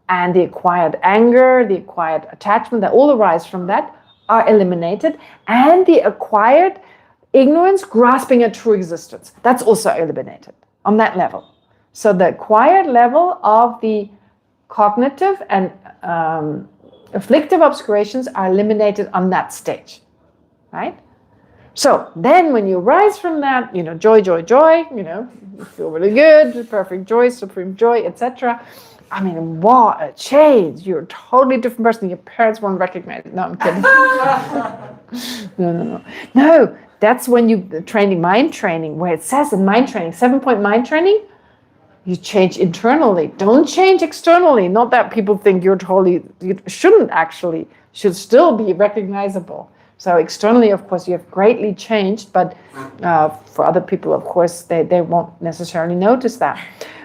and the acquired anger, the acquired attachment that all arise from that are eliminated, and the acquired ignorance grasping at true existence. That's also eliminated on that level. So the acquired level of the cognitive and afflictive obscurations are eliminated on that stage, right? So then when you rise from that, joy, joy, joy, you feel really good, perfect joy, supreme joy, etc. I mean, what a change. You're a totally different person. Your parents won't recognize it. No, I'm kidding. No, that's when mind training, where it says in mind training, 7-point mind training, you change internally. Don't change externally. Not that people think you should still be recognizable. So externally, of course, you have greatly changed, but for other people, of course, they won't necessarily notice that.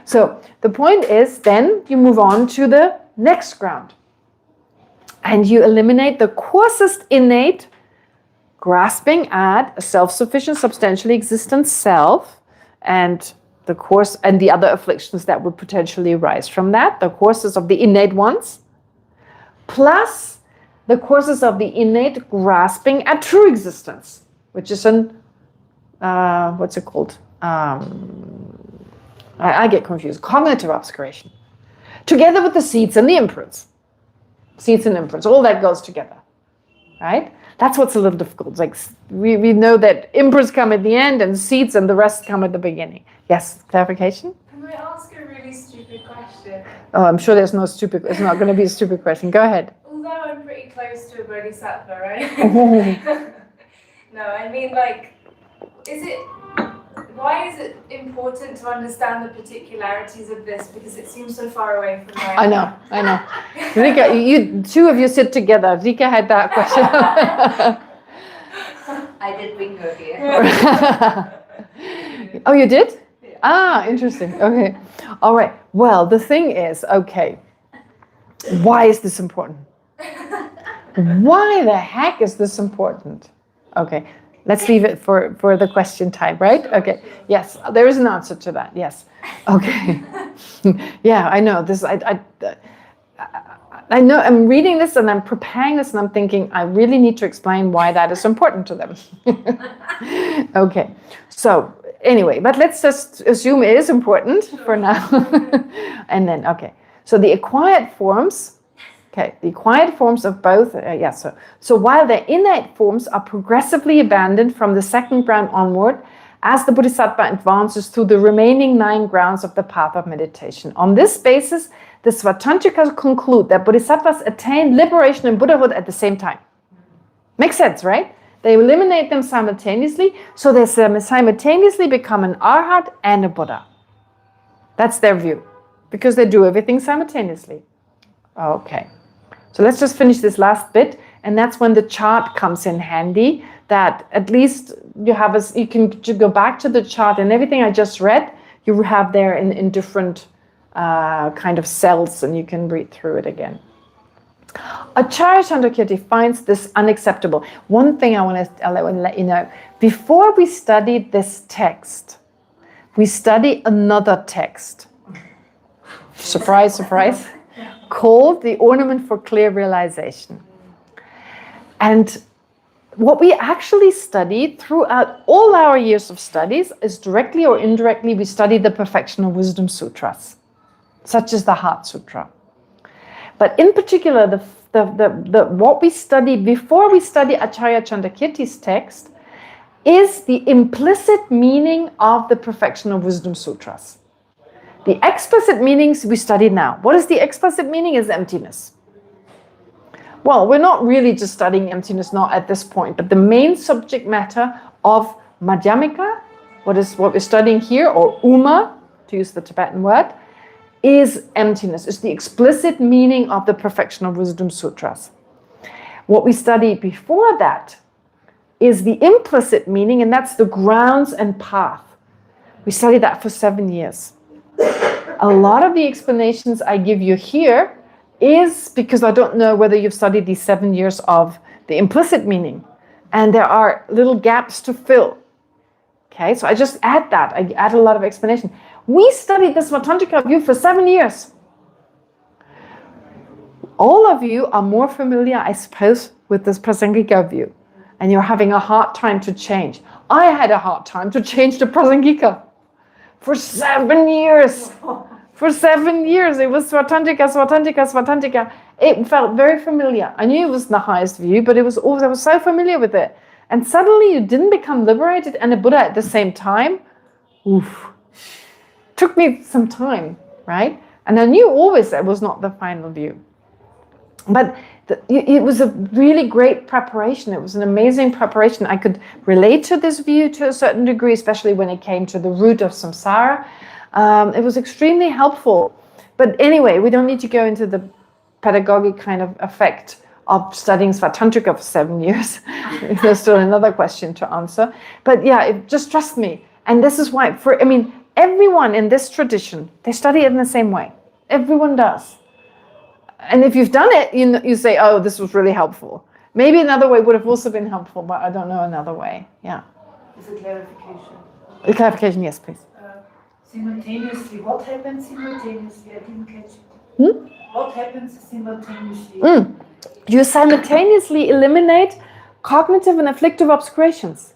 So the point is, then you move on to the next ground. And you eliminate the coarsest innate grasping at a self-sufficient, substantially existent self, and the course and the other afflictions that would potentially arise from that, the courses of the innate ones, plus the courses of the innate grasping at true existence, which is what's it called? I get confused. Cognitive obscuration. Together with the seeds and the imprints. Seeds and imprints, all that goes together, right? That's what's a little difficult. It's like we know that imprints come at the end and seeds and the rest come at the beginning. Yes, clarification? Can I ask a really stupid question? Oh, I'm sure there's it's not going to be a stupid question. Go ahead. Although I'm pretty close to a bodhisattva, right? No, I mean, why is it important to understand the particularities of this? Because it seems so far away from my... I know. Rika, you two of you sit together. Rika had that question. I did bingo here. Oh, you did? Yeah. Ah, interesting. Okay. All right. Well, the thing is, okay, why is this important? Why the heck is this important? Okay. Let's leave it for the question time, right? Okay. Yes, there is an answer to that. Yes. Okay. Yeah, I know this. I know. I'm reading this and I'm preparing this and I'm thinking I really need to explain why that is important to them. Okay. So anyway, but let's just assume it is important for now. And then okay. So the acquired forms. Okay, the acquired forms of both, so while their innate forms are progressively abandoned from the second ground onward, as the Bodhisattva advances through the remaining 9 grounds of the path of meditation. On this basis, the Svatantrikas conclude that Bodhisattvas attain liberation and Buddhahood at the same time. Makes sense, right? They eliminate them simultaneously, so they simultaneously become an Arhat and a Buddha. That's their view, because they do everything simultaneously. Okay. So let's just finish this last bit, and that's when the chart comes in handy, that at least you can go back to the chart, and everything I just read, you have there in different kind of cells, and you can read through it again. Acharya Chandrakirti finds this unacceptable. One thing I want to let you know, before we studied this text, we studied another text. Surprise, surprise. Called The Ornament for Clear Realization. And what we actually studied throughout all our years of studies is directly or indirectly we studied the Perfection of Wisdom Sutras, such as the Heart Sutra. But in particular, what we studied before we study Acharya Chandrakirti's text is the implicit meaning of the Perfection of Wisdom Sutras. The explicit meanings we study now. What is the explicit meaning? Is emptiness. Well, we're not really just studying emptiness, not at this point, but the main subject matter of Madhyamika, what we're studying here, or Uma, to use the Tibetan word, is emptiness. It's the explicit meaning of the Perfectional Wisdom Sutras. What we studied before that is the implicit meaning, and that's the grounds and path. We studied that for 7 years. A lot of the explanations I give you here is because I don't know whether you've studied these 7 years of the implicit meaning, and there are little gaps to fill. Okay, so I just add that. I add a lot of explanation. We studied this Svatantrika view for 7 years. All of you are more familiar, I suppose, with this Prasangika view, and you're having a hard time to change. I had a hard time to change the Prasangika for 7 years. For 7 years, it was Svatantrika, Svatantrika, Svatantrika. It felt very familiar. I knew it was the highest view, but it was always, I was so familiar with it. And suddenly you didn't become liberated and a Buddha at the same time. Oof. Took me some time, right? And I knew always that was not the final view. But it was a really great preparation. It was an amazing preparation. I could relate to this view to a certain degree, especially when it came to the root of samsara. It was extremely helpful. But anyway, we don't need to go into the pedagogic kind of effect of studying Svatantrika for 7 years. There's still another question to answer. But yeah, just trust me. And this is why, everyone in this tradition, they study it in the same way. Everyone does. And if you've done it, you say, oh, this was really helpful. Maybe another way would have also been helpful, but I don't know another way. Yeah. It's a clarification. A clarification, yes, please. Simultaneously, what happens simultaneously? I didn't catch it. What happens simultaneously? You simultaneously eliminate cognitive and afflictive obscurations.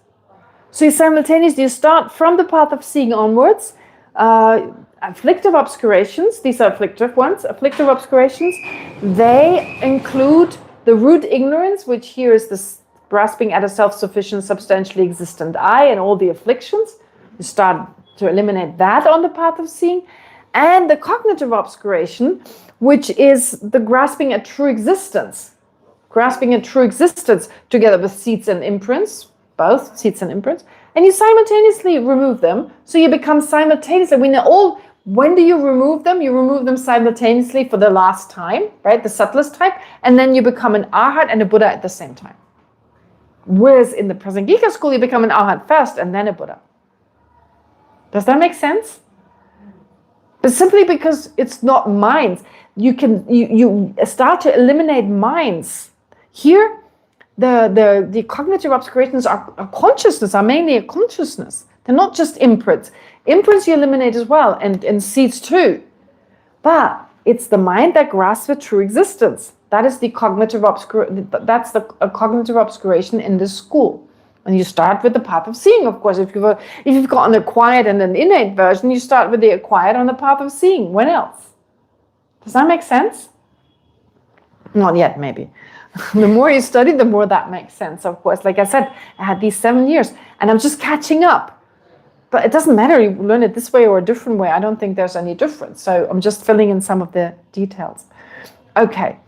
So you start from the path of seeing onwards. Afflictive obscurations, these are afflictive ones. Afflictive obscurations, they include the root ignorance, which here is this grasping at a self-sufficient, substantially existent I and all the afflictions. You start to eliminate that on the path of seeing. And the cognitive obscuration, which is the grasping at true existence. Grasping at true existence together with seeds and imprints, both seeds and imprints. And you simultaneously remove them. So you become simultaneously, when do you remove them? You remove them simultaneously for the last time, right? The subtlest type. And then you become an arhat and a Buddha at the same time. Whereas in the Prasangika school, you become an arhat first and then a Buddha. Does that make sense? But simply because it's not minds, you start to eliminate minds. Here, the cognitive obscurations are consciousness, are mainly a consciousness. They're not just imprints. Imprints you eliminate as well, and seeds too. But it's the mind that grasps with true existence. That is the cognitive cognitive obscuration in this school. And you start with the path of seeing, of course. If you've got an acquired and an innate version, you start with the acquired on the path of seeing. When else? Does that make sense? Not yet, maybe. The more you study, the more that makes sense, of course. Like I said, I had these 7 years, and I'm just catching up. But it doesn't matter, you learn it this way or a different way. I don't think there's any difference. So I'm just filling in some of the details. Okay.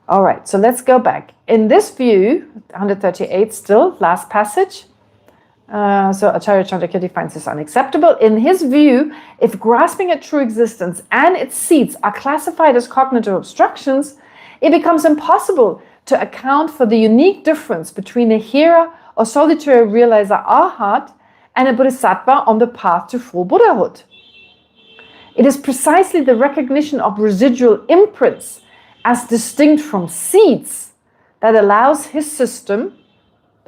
All right, so let's go back. In this view, 138 still, last passage. So Acharya Chandrakirti finds this unacceptable. In his view, if grasping at true existence and its seeds are classified as cognitive obstructions, it becomes impossible to account for the unique difference between a hera or solitary realizer arhat and a bodhisattva on the path to full Buddhahood. It is precisely the recognition of residual imprints as distinct from seeds that allows his system,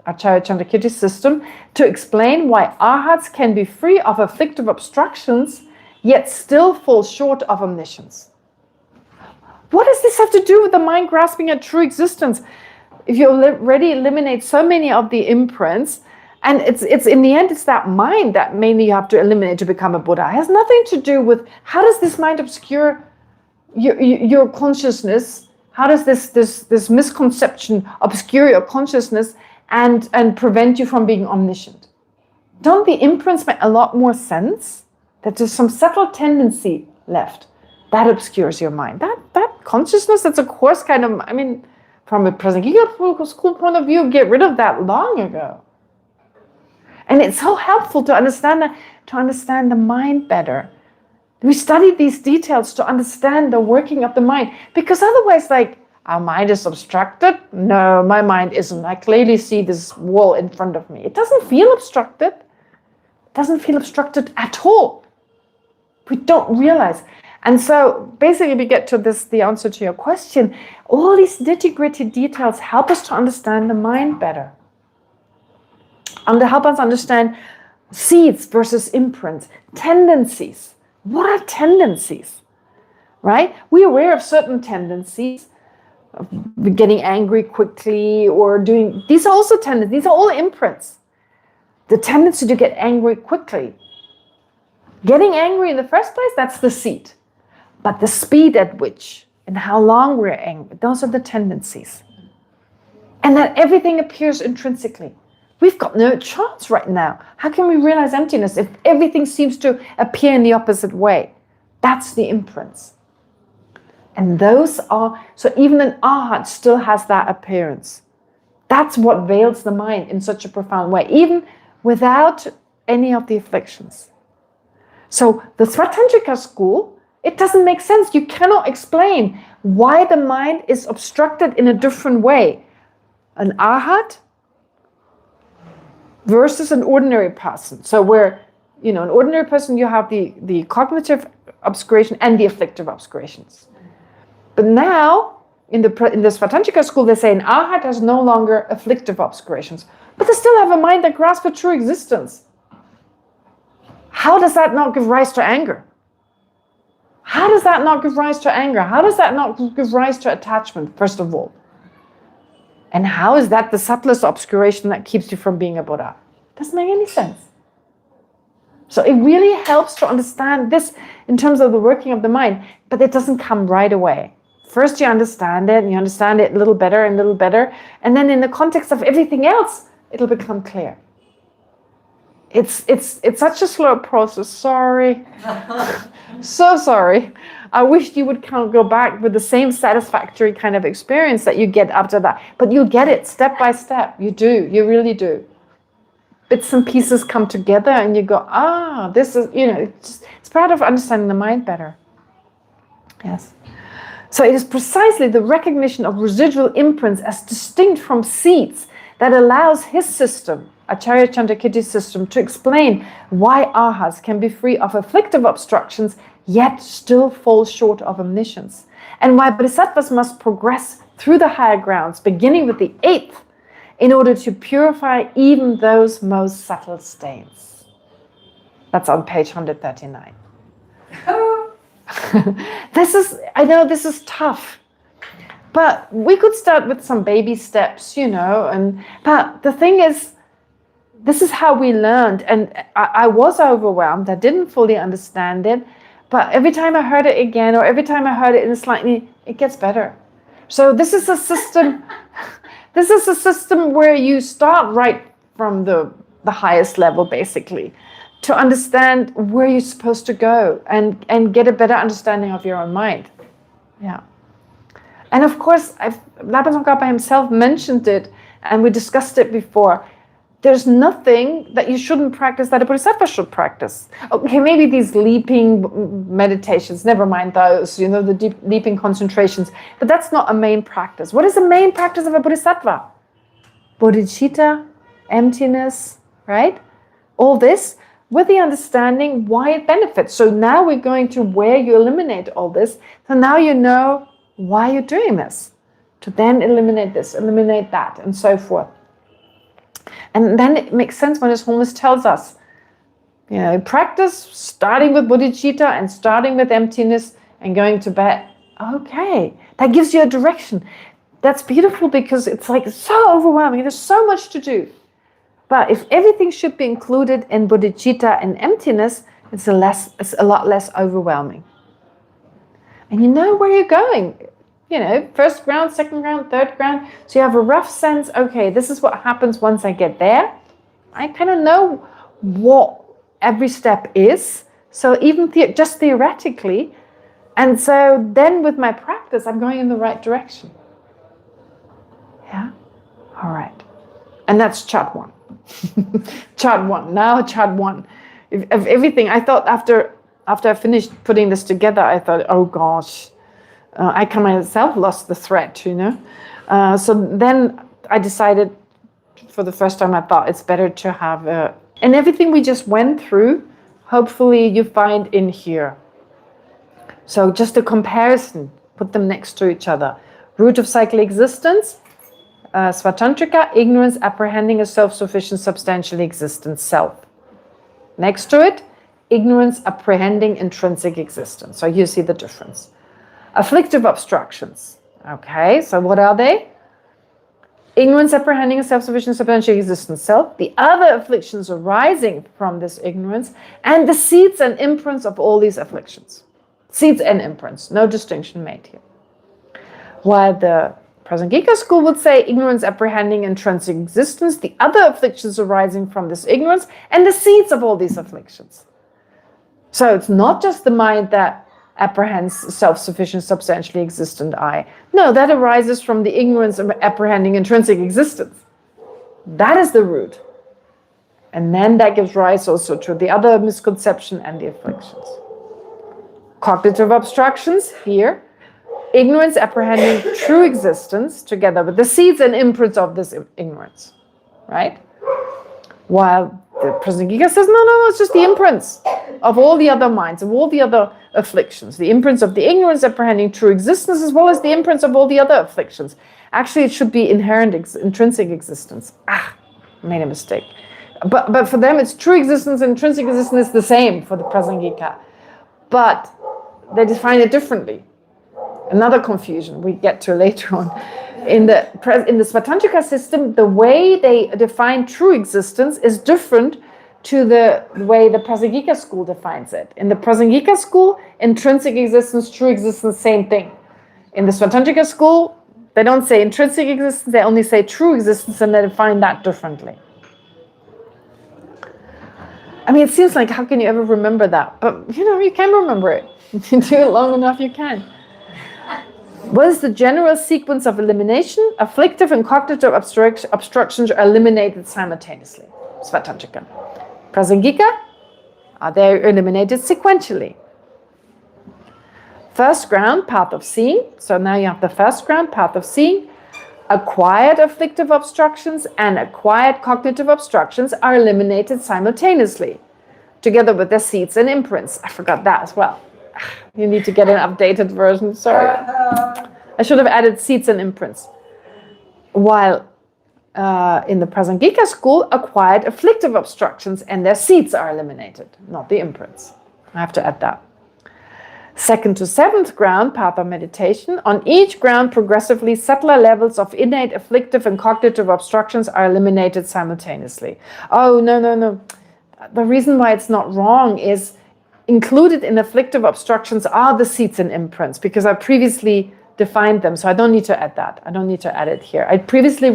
Acharya Chandrakirti's system, to explain why arhats can be free of afflictive obstructions yet still fall short of omniscience. What does this have to do with the mind grasping at true existence? If you already eliminate so many of the imprints, and it's in the end, it's that mind that mainly you have to eliminate to become a Buddha. It has nothing to do with how does this mind obscure your consciousness? How does this misconception obscure your consciousness and prevent you from being omniscient? Don't the imprints make a lot more sense? that there's some subtle tendency left, that obscures your mind. That consciousness, that's of course kind of, I mean, from a Prasangika school point of view, get rid of that long ago. And it's so helpful to understand the mind better. We study these details to understand the working of the mind, because otherwise, like, our mind is obstructed. No, my mind isn't. I clearly see this wall in front of me. It doesn't feel obstructed. It doesn't feel obstructed at all. We don't realize. And so basically we get to this, the answer to your question. All these nitty-gritty details help us to understand the mind better. And they help us understand seeds versus imprints, tendencies. What are tendencies? Right? We're aware of certain tendencies, of getting angry quickly or doing, these are also tendencies, these are all imprints. The tendency to get angry quickly. Getting angry in the first place, that's the seed. But the speed at which and how long we're angry, those are the tendencies. And that everything appears intrinsically. We've got no chance right now. How can we realize emptiness if everything seems to appear in the opposite way? That's the imprints. And those are, so even an arhat still has that appearance. That's what veils the mind in such a profound way, even without any of the afflictions. So the Svatantrika school, it doesn't make sense. You cannot explain why the mind is obstructed in a different way. An arhat versus an ordinary person. So where, an ordinary person, you have the cognitive obscuration and the afflictive obscurations. But now, in the Svatantrika school, they say an arhat has no longer afflictive obscurations, but they still have a mind that grasps a true existence. How does that not give rise to anger? How does that not give rise to anger? How does that not give rise to attachment, first of all? And how is that the subtlest obscuration that keeps you from being a Buddha? Doesn't make any sense. So it really helps to understand this in terms of the working of the mind, but it doesn't come right away. First you understand it, and you understand it a little better, and then in the context of everything else, it'll become clear. It's such a slow process. Sorry. So sorry. I wish you would kind of go back with the same satisfactory kind of experience that you get after that. But you'll get it step by step. You do. You really do. Bits and pieces come together and you go, this is, it's part of understanding the mind better. Yes. So it is precisely the recognition of residual imprints as distinct from seeds that allows his system, Acharya Chandrakirti's system, to explain why arhats can be free of afflictive obstructions yet still fall short of omniscience, and why bodhisattvas must progress through the higher grounds, beginning with the 8th, in order to purify even those most subtle stains. That's on page 139. I know this is tough, but we could start with some baby steps, but the thing is, this is how we learned, and I was overwhelmed. I didn't fully understand it, but every time I heard it again, or every time I heard it it gets better. So this is a system, where you start right from the highest level, basically, to understand where you're supposed to go and get a better understanding of your own mind. Yeah. And of course, Lapa Tsongkhapa himself mentioned it, and we discussed it before. There's nothing that you shouldn't practice that a bodhisattva should practice. Okay, maybe these leaping meditations, never mind those, the deep leaping concentrations, but that's not a main practice. What is the main practice of a bodhisattva? Bodhicitta, emptiness, right? All this with the understanding why it benefits. So now we're going to where you eliminate all this. So now you know why you're doing this. To then eliminate this, eliminate that, and so forth. And then it makes sense when His Holiness tells us, practice starting with bodhicitta and starting with emptiness and going to bed. Okay, that gives you a direction. That's beautiful because it's like so overwhelming. There's so much to do. But if everything should be included in bodhicitta and emptiness, it's a lot less overwhelming. And you know where you're going. First ground, second ground, third ground. So you have a rough sense, okay, this is what happens once I get there. I kind of know what every step is. So even just theoretically, and so then with my practice, I'm going in the right direction. Yeah? All right. And that's chart 1. Chart 1. Now chart 1. Of everything, I thought after I finished putting this together, I thought, oh gosh, I myself lost the thread, you know. So then I decided, for the first time, I thought it's better to have and everything we just went through, hopefully you find in here. So just a comparison, put them next to each other. Root of cycle existence, Svatantrika, ignorance, apprehending a self-sufficient, substantially existent self. Next to it, ignorance, apprehending intrinsic existence. So you see the difference. Afflictive obstructions. Okay, so what are they? Ignorance, apprehending a self-sufficient, substantially existent self. The other afflictions arising from this ignorance, and the seeds and imprints of all these afflictions. Seeds and imprints, no distinction made here. While the Prasangika school would say ignorance, apprehending intrinsic existence, the other afflictions arising from this ignorance, and the seeds of all these afflictions. So it's not just the mind that apprehends self-sufficient, substantially existent I. No, that arises from the ignorance of apprehending intrinsic existence. That is the root. And then that gives rise also to the other misconception and the afflictions. Cognitive obstructions here. Ignorance, apprehending true existence, together with the seeds and imprints of this ignorance, right? While the Prasangika says, no, it's just the imprints of all the other minds, of all the other afflictions, the imprints of the ignorance, apprehending true existence, as well as the imprints of all the other afflictions. Actually, it should be inherent, intrinsic existence. Made a mistake. But for them, it's true existence and intrinsic existence is the same for the Prasangika. But they define it differently. Another confusion we get to later on. In the Svatantrika system, the way they define true existence is different to the way the Prasangika school defines it. In the Prasangika school, intrinsic existence, true existence, same thing. In the Svatantrika school, they don't say intrinsic existence, they only say true existence, and they define that differently. I mean, it seems like, how can you ever remember that? But, you can remember it. If you do it long enough, you can. What is the general sequence of elimination? Afflictive and cognitive obstructions are eliminated simultaneously. Svatantrika. Prasangika, are they eliminated sequentially? First ground, path of seeing. So now you have the first ground, path of seeing. Acquired afflictive obstructions and acquired cognitive obstructions are eliminated simultaneously, together with their seeds and imprints. I forgot that as well. You need to get an updated version, sorry. I should have added seeds and imprints. While in the Prasangika school, acquired afflictive obstructions and their seeds are eliminated, not the imprints. I have to add that. Second to seventh ground, path of meditation. On each ground, progressively subtler levels of innate afflictive and cognitive obstructions are eliminated simultaneously. Oh, no. The reason why it's not wrong is included in afflictive obstructions are the seeds and imprints, because I previously defined them, so I don't need to add that. I don't need to add it here. I previously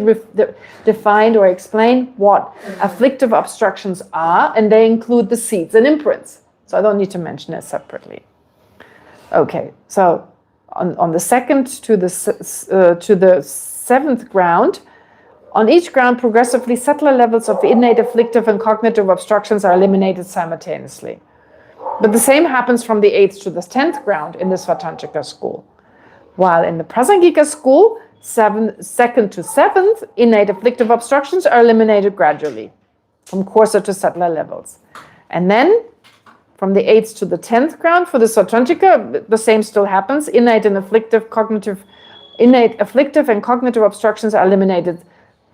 defined or explained what afflictive obstructions are, and they include the seeds and imprints. So I don't need to mention it separately. Okay, so on the second to the seventh ground, on each ground, progressively subtler levels of innate afflictive and cognitive obstructions are eliminated simultaneously. But the same happens from the 8th to the 10th ground in the Svatantrika school. While in the Prasangika school, 2nd to 7th, innate afflictive obstructions are eliminated gradually from coarser to subtler levels. And then from the 8th to the 10th ground for the Svatantrika, the same still happens. Innate afflictive and cognitive obstructions are eliminated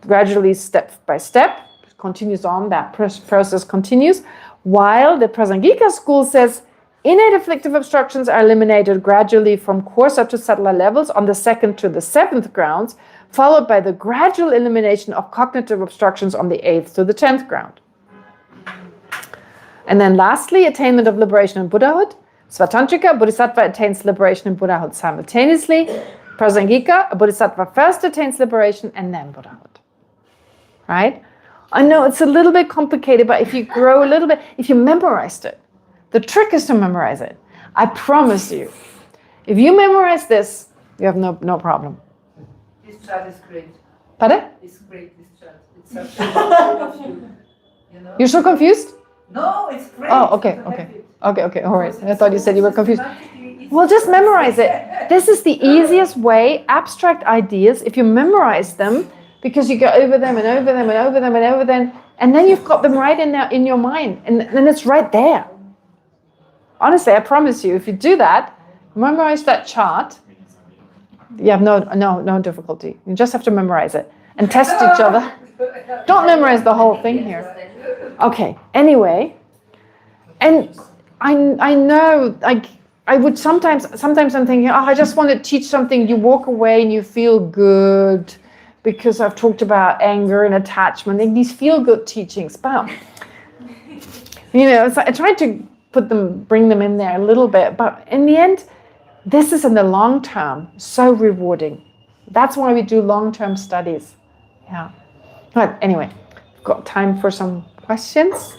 gradually, step by step. It continues on, that process continues. While the Prasangika school says innate afflictive obstructions are eliminated gradually from coarser to subtler levels on the 2nd to the 7th grounds, followed by the gradual elimination of cognitive obstructions on the 8th to the 10th ground. And then lastly, attainment of liberation and Buddhahood. Svatantrika, Bodhisattva attains liberation and Buddhahood simultaneously. Prasangika, a Bodhisattva first attains liberation and then Buddhahood. Right? I know it's a little bit complicated, but if you grow a little bit, if you memorized it, The trick is to memorize it. I promise you. If you memorize this, you have no problem. This chart is great. Pardon? It's great, this chart. It's such a good of you. You know? You're so confused? No, it's great. Oh, okay, to okay. have it. Okay, all right. Because I it's thought you so said you were confused. systematically, it's Well, just so memorize it. systematic. This is the easiest way, abstract ideas, if you memorize them, because you go over them and over them and over them and over them, and then you've got them right in there in your mind, and then it's right there. Honestly, I promise you, if you do that, memorize that chart, you have no difficulty. You just have to memorize it and test each other. Don't memorize the whole thing here. Okay, anyway, and I know, like, I would sometimes I'm thinking, oh, I just want to teach something. You walk away and you feel good because I've talked about anger and attachment and these feel good teachings. But, so I tried to bring them in there a little bit. But in the end, this is in the long term so rewarding. That's why we do long-term studies. Yeah. But anyway, I've got time for some questions.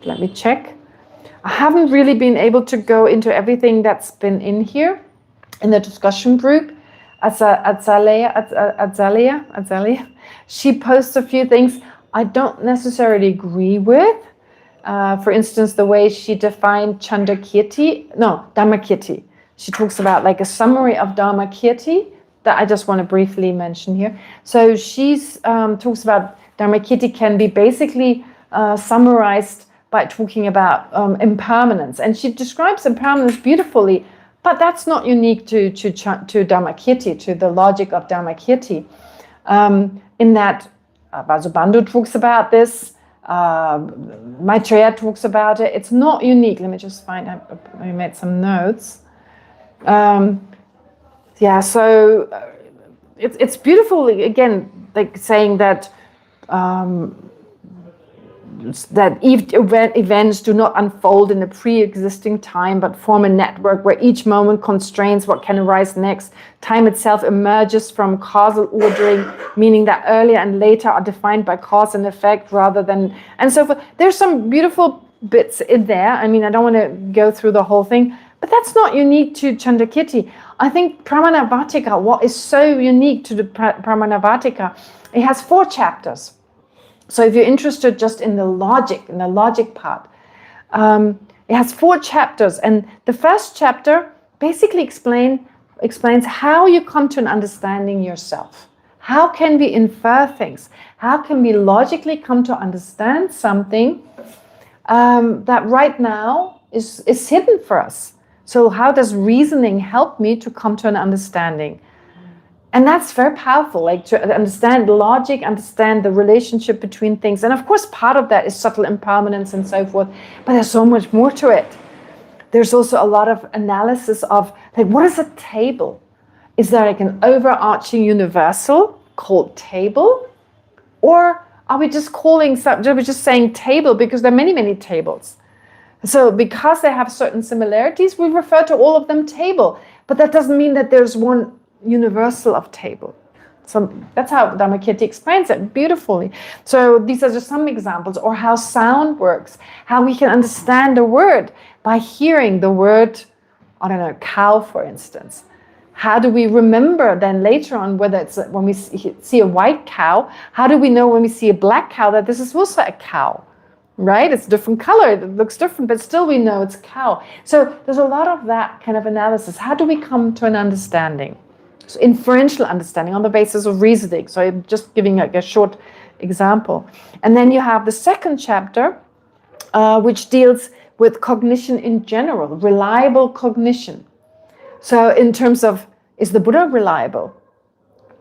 Let me check. I haven't really been able to go into everything that's been in here in the discussion group. Azalea, she posts a few things I don't necessarily agree with. For instance, the way she defined Dharmakirti. She talks about like a summary of Dharmakirti that I just want to briefly mention here. So she's talks about Dharmakirti can be basically summarized by talking about impermanence. And she describes impermanence beautifully, but that's not unique to Dharmakirti, to the logic of Dharmakirti. In that Vasubandhu talks about this, Maitreya talks about it. It's not unique. Let me just find, I made some notes. So it's beautiful, again, like saying that that events do not unfold in a pre-existing time, but form a network where each moment constrains what can arise next. Time itself emerges from causal ordering, meaning that earlier and later are defined by cause and effect rather than, and so forth. There's some beautiful bits in there. I mean, I don't want to go through the whole thing, but that's not unique to Chandrakirti. I think Pramanavartika, what is so unique to the Pramanavartika, it has 4 chapters. So if you're interested just in the logic part, it has 4 chapters. And the first chapter basically explains how you come to an understanding yourself. How can we infer things? How can we logically come to understand something that right now is hidden for us? So how does reasoning help me to come to an understanding? And that's very powerful, like to understand logic, understand the relationship between things. And of course, part of that is subtle impermanence and so forth, but there's so much more to it. There's also a lot of analysis of, like, what is a table? Is there like an overarching universal called table? Or are we just saying table because there are many, many tables? So because they have certain similarities, we refer to all of them table. But that doesn't mean that there's one universal of table. So that's how Dharmakirti explains it beautifully. So these are just some examples, or how sound works, how we can understand a word by hearing the word, I don't know, cow, for instance. How do we remember then later on whether it's when we see a white cow, how do we know when we see a black cow that this is also a cow? Right? It's a different color, it looks different, but still we know it's cow. So there's a lot of that kind of analysis. How do we come to an understanding? So inferential understanding on the basis of reasoning. So I'm just giving like a short example. And then you have the second chapter, which deals with cognition in general, reliable cognition. So in terms of, is the Buddha reliable?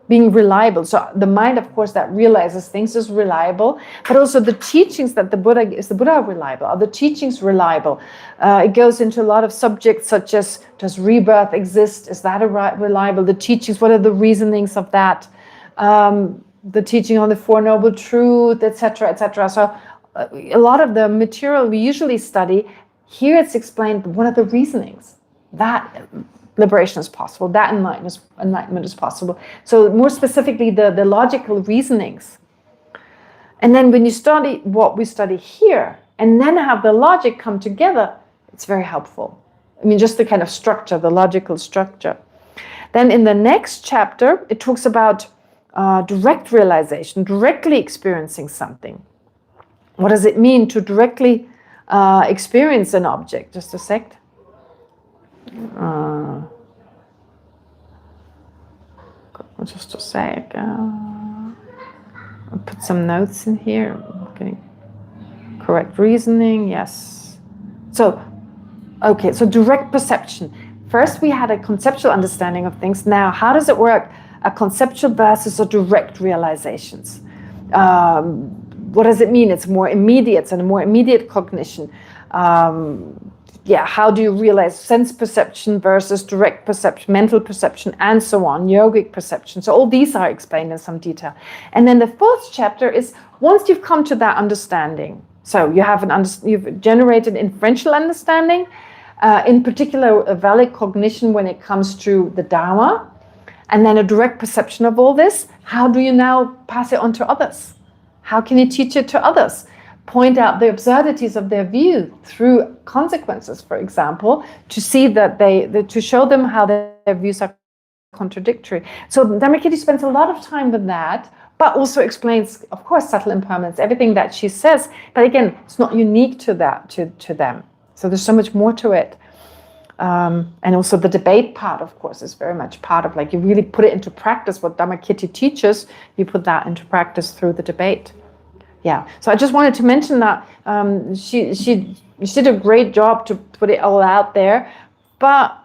Being reliable. So the mind, of course, that realizes things is reliable, but also the teachings that is the Buddha reliable? Are the teachings reliable? It goes into a lot of subjects such as, does rebirth exist? Is that reliable? The teachings, what are the reasonings of that? The teaching on the Four Noble Truths, etc., etc. So a lot of the material we usually study, here it's explained what are the reasonings. That liberation is possible, that enlightenment is possible. So more specifically, the logical reasonings. And then when you study what we study here, and then have the logic come together, It's very helpful. I mean, just the kind of structure, the logical structure. Then in the next chapter, it talks about direct realization, directly experiencing something. What does it mean to directly experience an object? Just a sec. Just a sec. I'll put some notes in here. Okay. Correct reasoning, yes. So direct perception. First, we had a conceptual understanding of things. Now, how does it work? A conceptual versus a direct realizations. What does it mean? It's more immediate. It's a more immediate cognition. How do you realize sense perception versus direct perception, mental perception, and so on, yogic perception. So all these are explained in some detail. And then the fourth chapter is once you've come to that understanding. So you have you've generated inferential understanding, in particular a valid cognition when it comes to the Dharma, and then a direct perception of all this. How do you now pass it on to others? How can you teach it to others? Point out the absurdities of their view through consequences, for example, to see that to show them how their views are contradictory. So Dharmakirti spends a lot of time with that, but also explains, of course, subtle impermanence, everything that she says. But again, it's not unique to that, to them. So there's so much more to it. And also the debate part, of course, is very much part of, like, you really put it into practice. What Dharmakirti teaches, you put that into practice through the debate. Yeah, so I just wanted to mention that she did a great job to put it all out there, but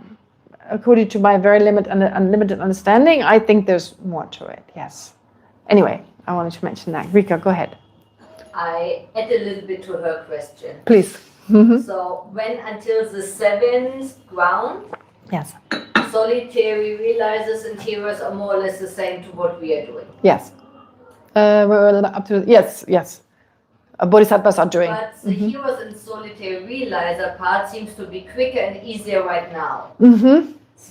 according to my very unlimited understanding, I think there's more to it, yes. Anyway, I wanted to mention that. Rika, go ahead. I add a little bit to her question. Please. So when until the seventh ground, Yes. solitary realizers and hearers are more or less the same to what we are doing. Yes. We're up to, yes. Bodhisattvas are doing. But the hearers and solitary realizer part seems to be quicker and easier right now.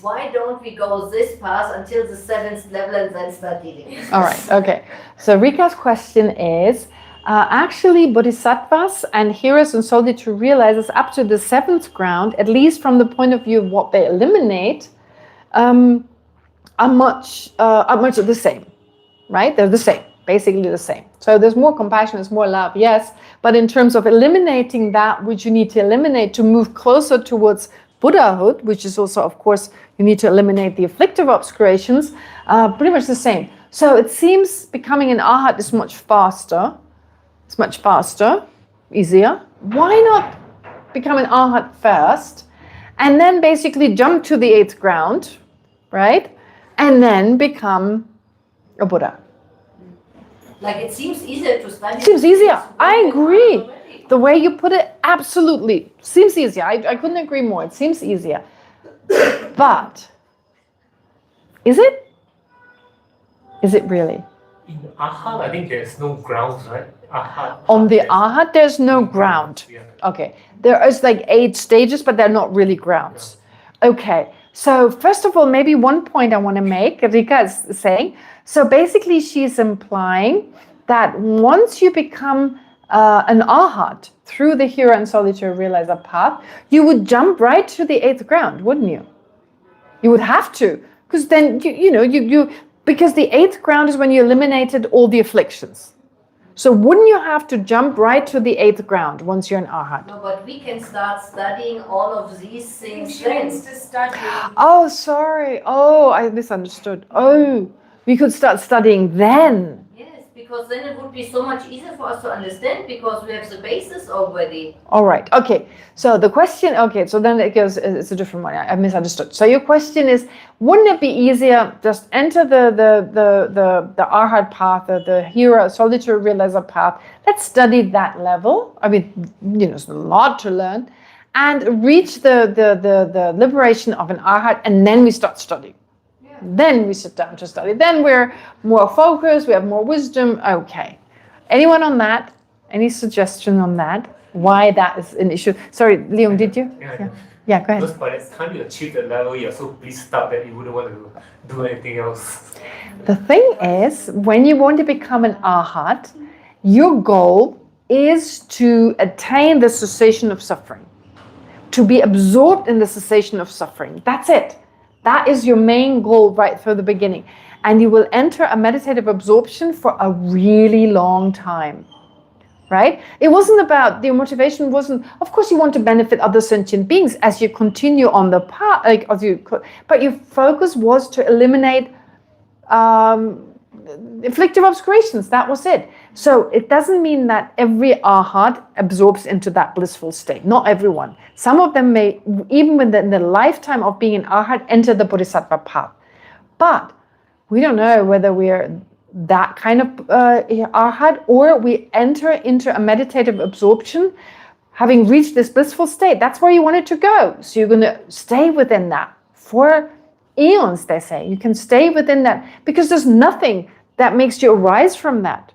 Why don't we go this path until the seventh level and then start dealing with it? All right, okay. So Rika's question is, actually bodhisattvas and hearers and solitary realizers up to the seventh ground, at least from the point of view of what they eliminate, are much the same, right? They're the same. Basically the same. So there's more compassion, there's more love, yes. But in terms of eliminating that which you need to eliminate to move closer towards Buddhahood, which is also, of course, you need to eliminate the afflictive obscurations, pretty much the same. So it seems becoming an arhat is much faster. It's much faster, easier. Why not become an arhat first and then basically jump to the eighth ground, right? And then become a Buddha. Like, it seems easier to study. Seems easier. I agree. The way you put it, absolutely. Seems easier. I couldn't agree more. It seems easier. But, is it? Is it really? In Arhat, I think there's no grounds, right? Arhat. On the Arhat, there's no ground. Yeah. Okay. There is like 8 stages, but they're not really grounds. Okay. So first of all, maybe one point I want to make, Rika is saying, so basically she's implying that once you become an arhat through the hero and solitary realizer path, you would jump right to the 8th ground, wouldn't you? You would have to, because then, because the 8th ground is when you eliminated all the afflictions. So wouldn't you have to jump right to the 8th ground once you're an arhat? No, but we can start studying all of these things She then. wants to study. Oh, sorry. Oh, I misunderstood. Oh, we could start studying then. Yes, because then it would be so much easier for us to understand because we have the basis already. All right. Okay. So the question. Okay. So then it goes. It's a different one. I misunderstood. So your question is, wouldn't it be easier just enter the arhat path, the hero solitary realizer path? Let's study that level. I mean, there's a lot to learn, and reach the liberation of an arhat, and then we start studying. Then we sit down to study. Then we're more focused, we have more wisdom. Okay. Anyone on that? Any suggestion on that? Why that is an issue? Sorry, Leon, did you? Yeah, go ahead. Because by the time you achieve that level, you're so blissed out that you wouldn't want to do anything else. The thing is, when you want to become an arhat, your goal is to attain the cessation of suffering, to be absorbed in the cessation of suffering. That's it. That is your main goal right from the beginning. And you will enter a meditative absorption for a really long time. Right? It wasn't about, the motivation wasn't, of course you want to benefit other sentient beings as you continue on the path, but your focus was to eliminate afflictive obscurations. That was it. So it doesn't mean that every arhat absorbs into that blissful state. Not everyone. Some of them may, even within the lifetime of being an arhat, enter the bodhisattva path. But we don't know whether we are that kind of arhat, or we enter into a meditative absorption having reached this blissful state. That's where you wanted to go. So you're going to stay within that for eons, they say. You can stay within that because there's nothing that makes you arise from that,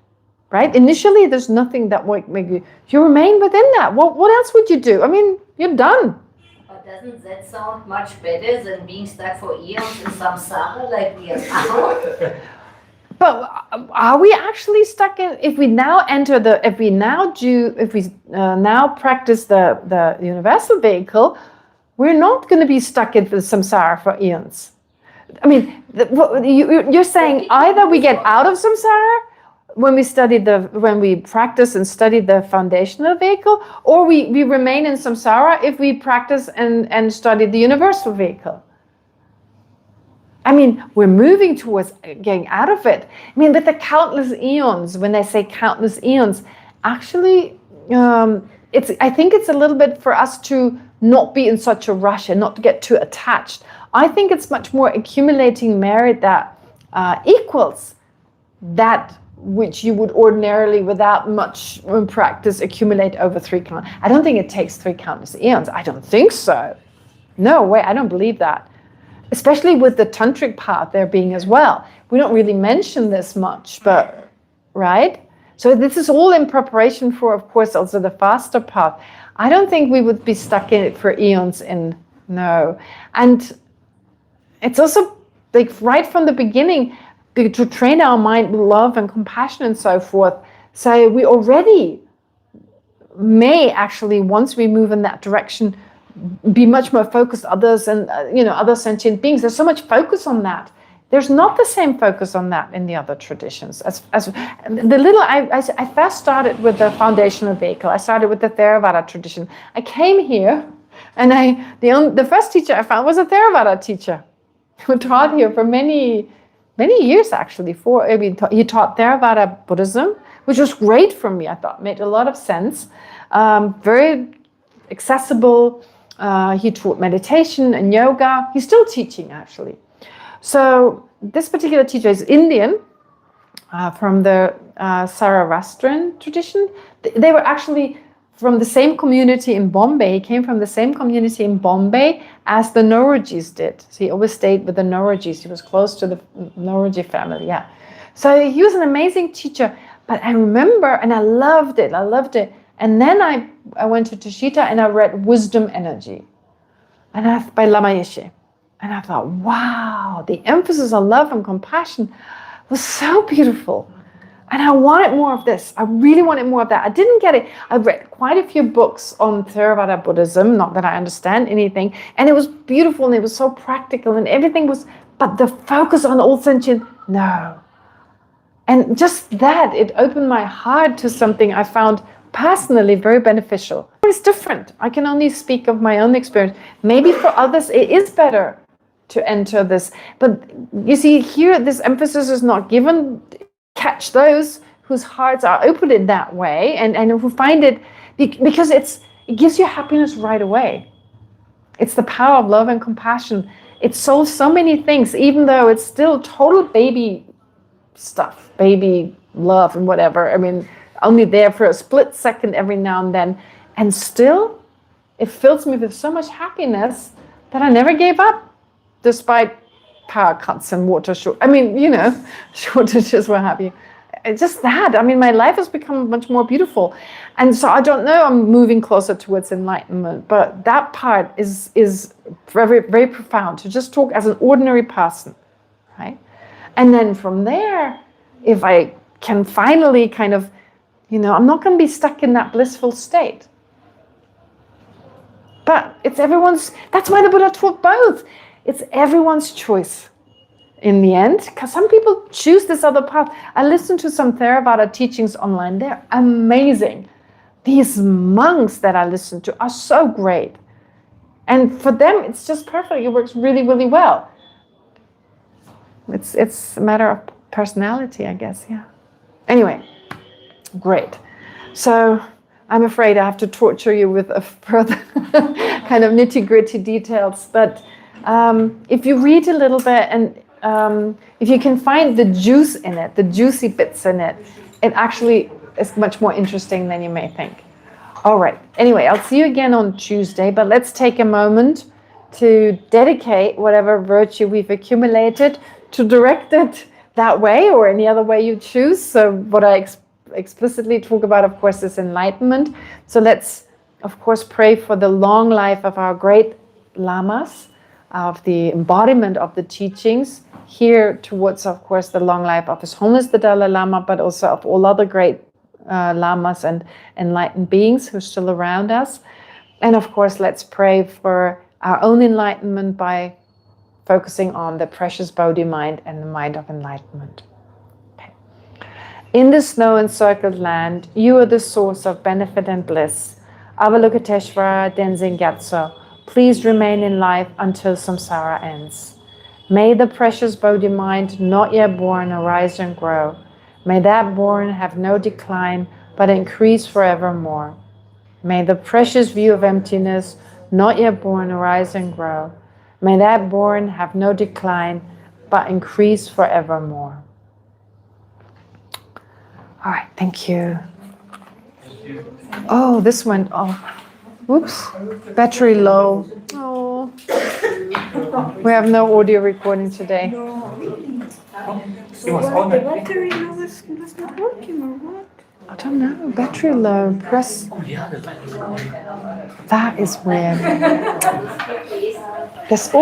right? Initially, there's nothing that would make you remain within that. What else would you do? I mean, you're done. But doesn't that sound much better than being stuck for eons in samsara like we are now? But are we actually stuck in? If we now practice the universal vehicle, we're not going to be stuck in the samsara for eons. I mean, you're saying either we get out of samsara when we practice and study the foundational vehicle, or we remain in samsara if we practice and study the universal vehicle. I mean, we're moving towards getting out of it. I mean, with the countless eons, when they say countless eons, actually, I think it's a little bit for us to not be in such a rush and not to get too attached. I think it's much more accumulating merit that equals that which you would ordinarily, without much practice, accumulate over 3 countless. I don't think it takes 3 countless eons. I don't think so. No way, I don't believe that. Especially with the tantric path there being as well. We don't really mention this much, but, right? So this is all in preparation for, of course, also the faster path. I don't think we would be stuck in it for eons no. And it's also like right from the beginning to train our mind with love and compassion and so forth. So we already may actually, once we move in that direction, be much more focused others and other sentient beings. There's so much focus on that. There's not the same focus on that in the other traditions. I first started with the foundational vehicle. I started with the Theravada tradition. I came here, and the first teacher I found was a Theravada teacher who taught here for many years actually. He taught Theravada Buddhism, which was great for me. I thought made a lot of sense. Very accessible. He taught meditation and yoga. He's still teaching, actually. So this particular teacher is Indian, from the Saravastrian tradition. They were actually from the same community in Bombay. He came from the same community in Bombay as the Naurojis did. So he always stayed with the Naurojis. He was close to the Nauroji family, yeah. So he was an amazing teacher. But I remember, and I loved it. And then I went to Tushita and I read Wisdom Energy by Lama Yeshe. And I thought, wow, the emphasis on love and compassion was so beautiful. And I wanted more of this. I really wanted more of that. I didn't get it. I read quite a few books on Theravada Buddhism, not that I understand anything. And it was beautiful and it was so practical and everything was, but the focus on all sentient, no. And just that, it opened my heart to something I found personally very beneficial. It's different. I can only speak of my own experience. Maybe for others it is better to enter this. But you see, here this emphasis is not given. Catch those whose hearts are open in that way and who find it, because it gives you happiness right away. It's the power of love and compassion. It solves so many things, even though it's still total baby stuff, baby love and whatever. I mean, only there for a split second every now and then. And still, it fills me with so much happiness that I never gave up, despite power cuts and water shortages, what have you. It's just that. I mean, my life has become much more beautiful. And so I don't know, I'm moving closer towards enlightenment, but that part is very, very profound, to just talk as an ordinary person, right? And then from there, if I can finally kind of, I'm not going to be stuck in that blissful state. But it's everyone's, that's why the Buddha taught both. It's everyone's choice in the end, because some people choose this other path. I listened to some Theravada teachings online. They're amazing. These monks that I listen to are so great. And for them, it's just perfect. It works really, really well. It's a matter of personality, I guess, yeah. Anyway, great. So I'm afraid I have to torture you with a further kind of nitty-gritty details. But if you read a little bit and if you can find the juice in it, the juicy bits in it, it actually is much more interesting than you may think. All right. Anyway, I'll see you again on Tuesday, but let's take a moment to dedicate whatever virtue we've accumulated to direct it that way or any other way you choose. So what I explicitly talk about, of course, is enlightenment. So let's, of course, pray for the long life of our great lamas, of the embodiment of the teachings, here towards, of course, the long life of His Holiness the Dalai Lama, but also of all other great lamas and enlightened beings who are still around us. And of course, let's pray for our own enlightenment by focusing on the precious Bodhi mind and the mind of enlightenment. Okay. In the snow-encircled land, you are the source of benefit and bliss. Avalokiteshvara Denzin Gyatso, please remain in life until samsara ends. May the precious Bodhi mind not yet born arise and grow. May that born have no decline, but increase forevermore. May the precious view of emptiness not yet born arise and grow. May that born have no decline, but increase forevermore. All right, thank you. Oh, this went off. Oops, battery low. Oh, we have no audio recording today. It was on. The battery was not working or what? I don't know, battery low. Press. Oh yeah, the light is on. That is weird. There's all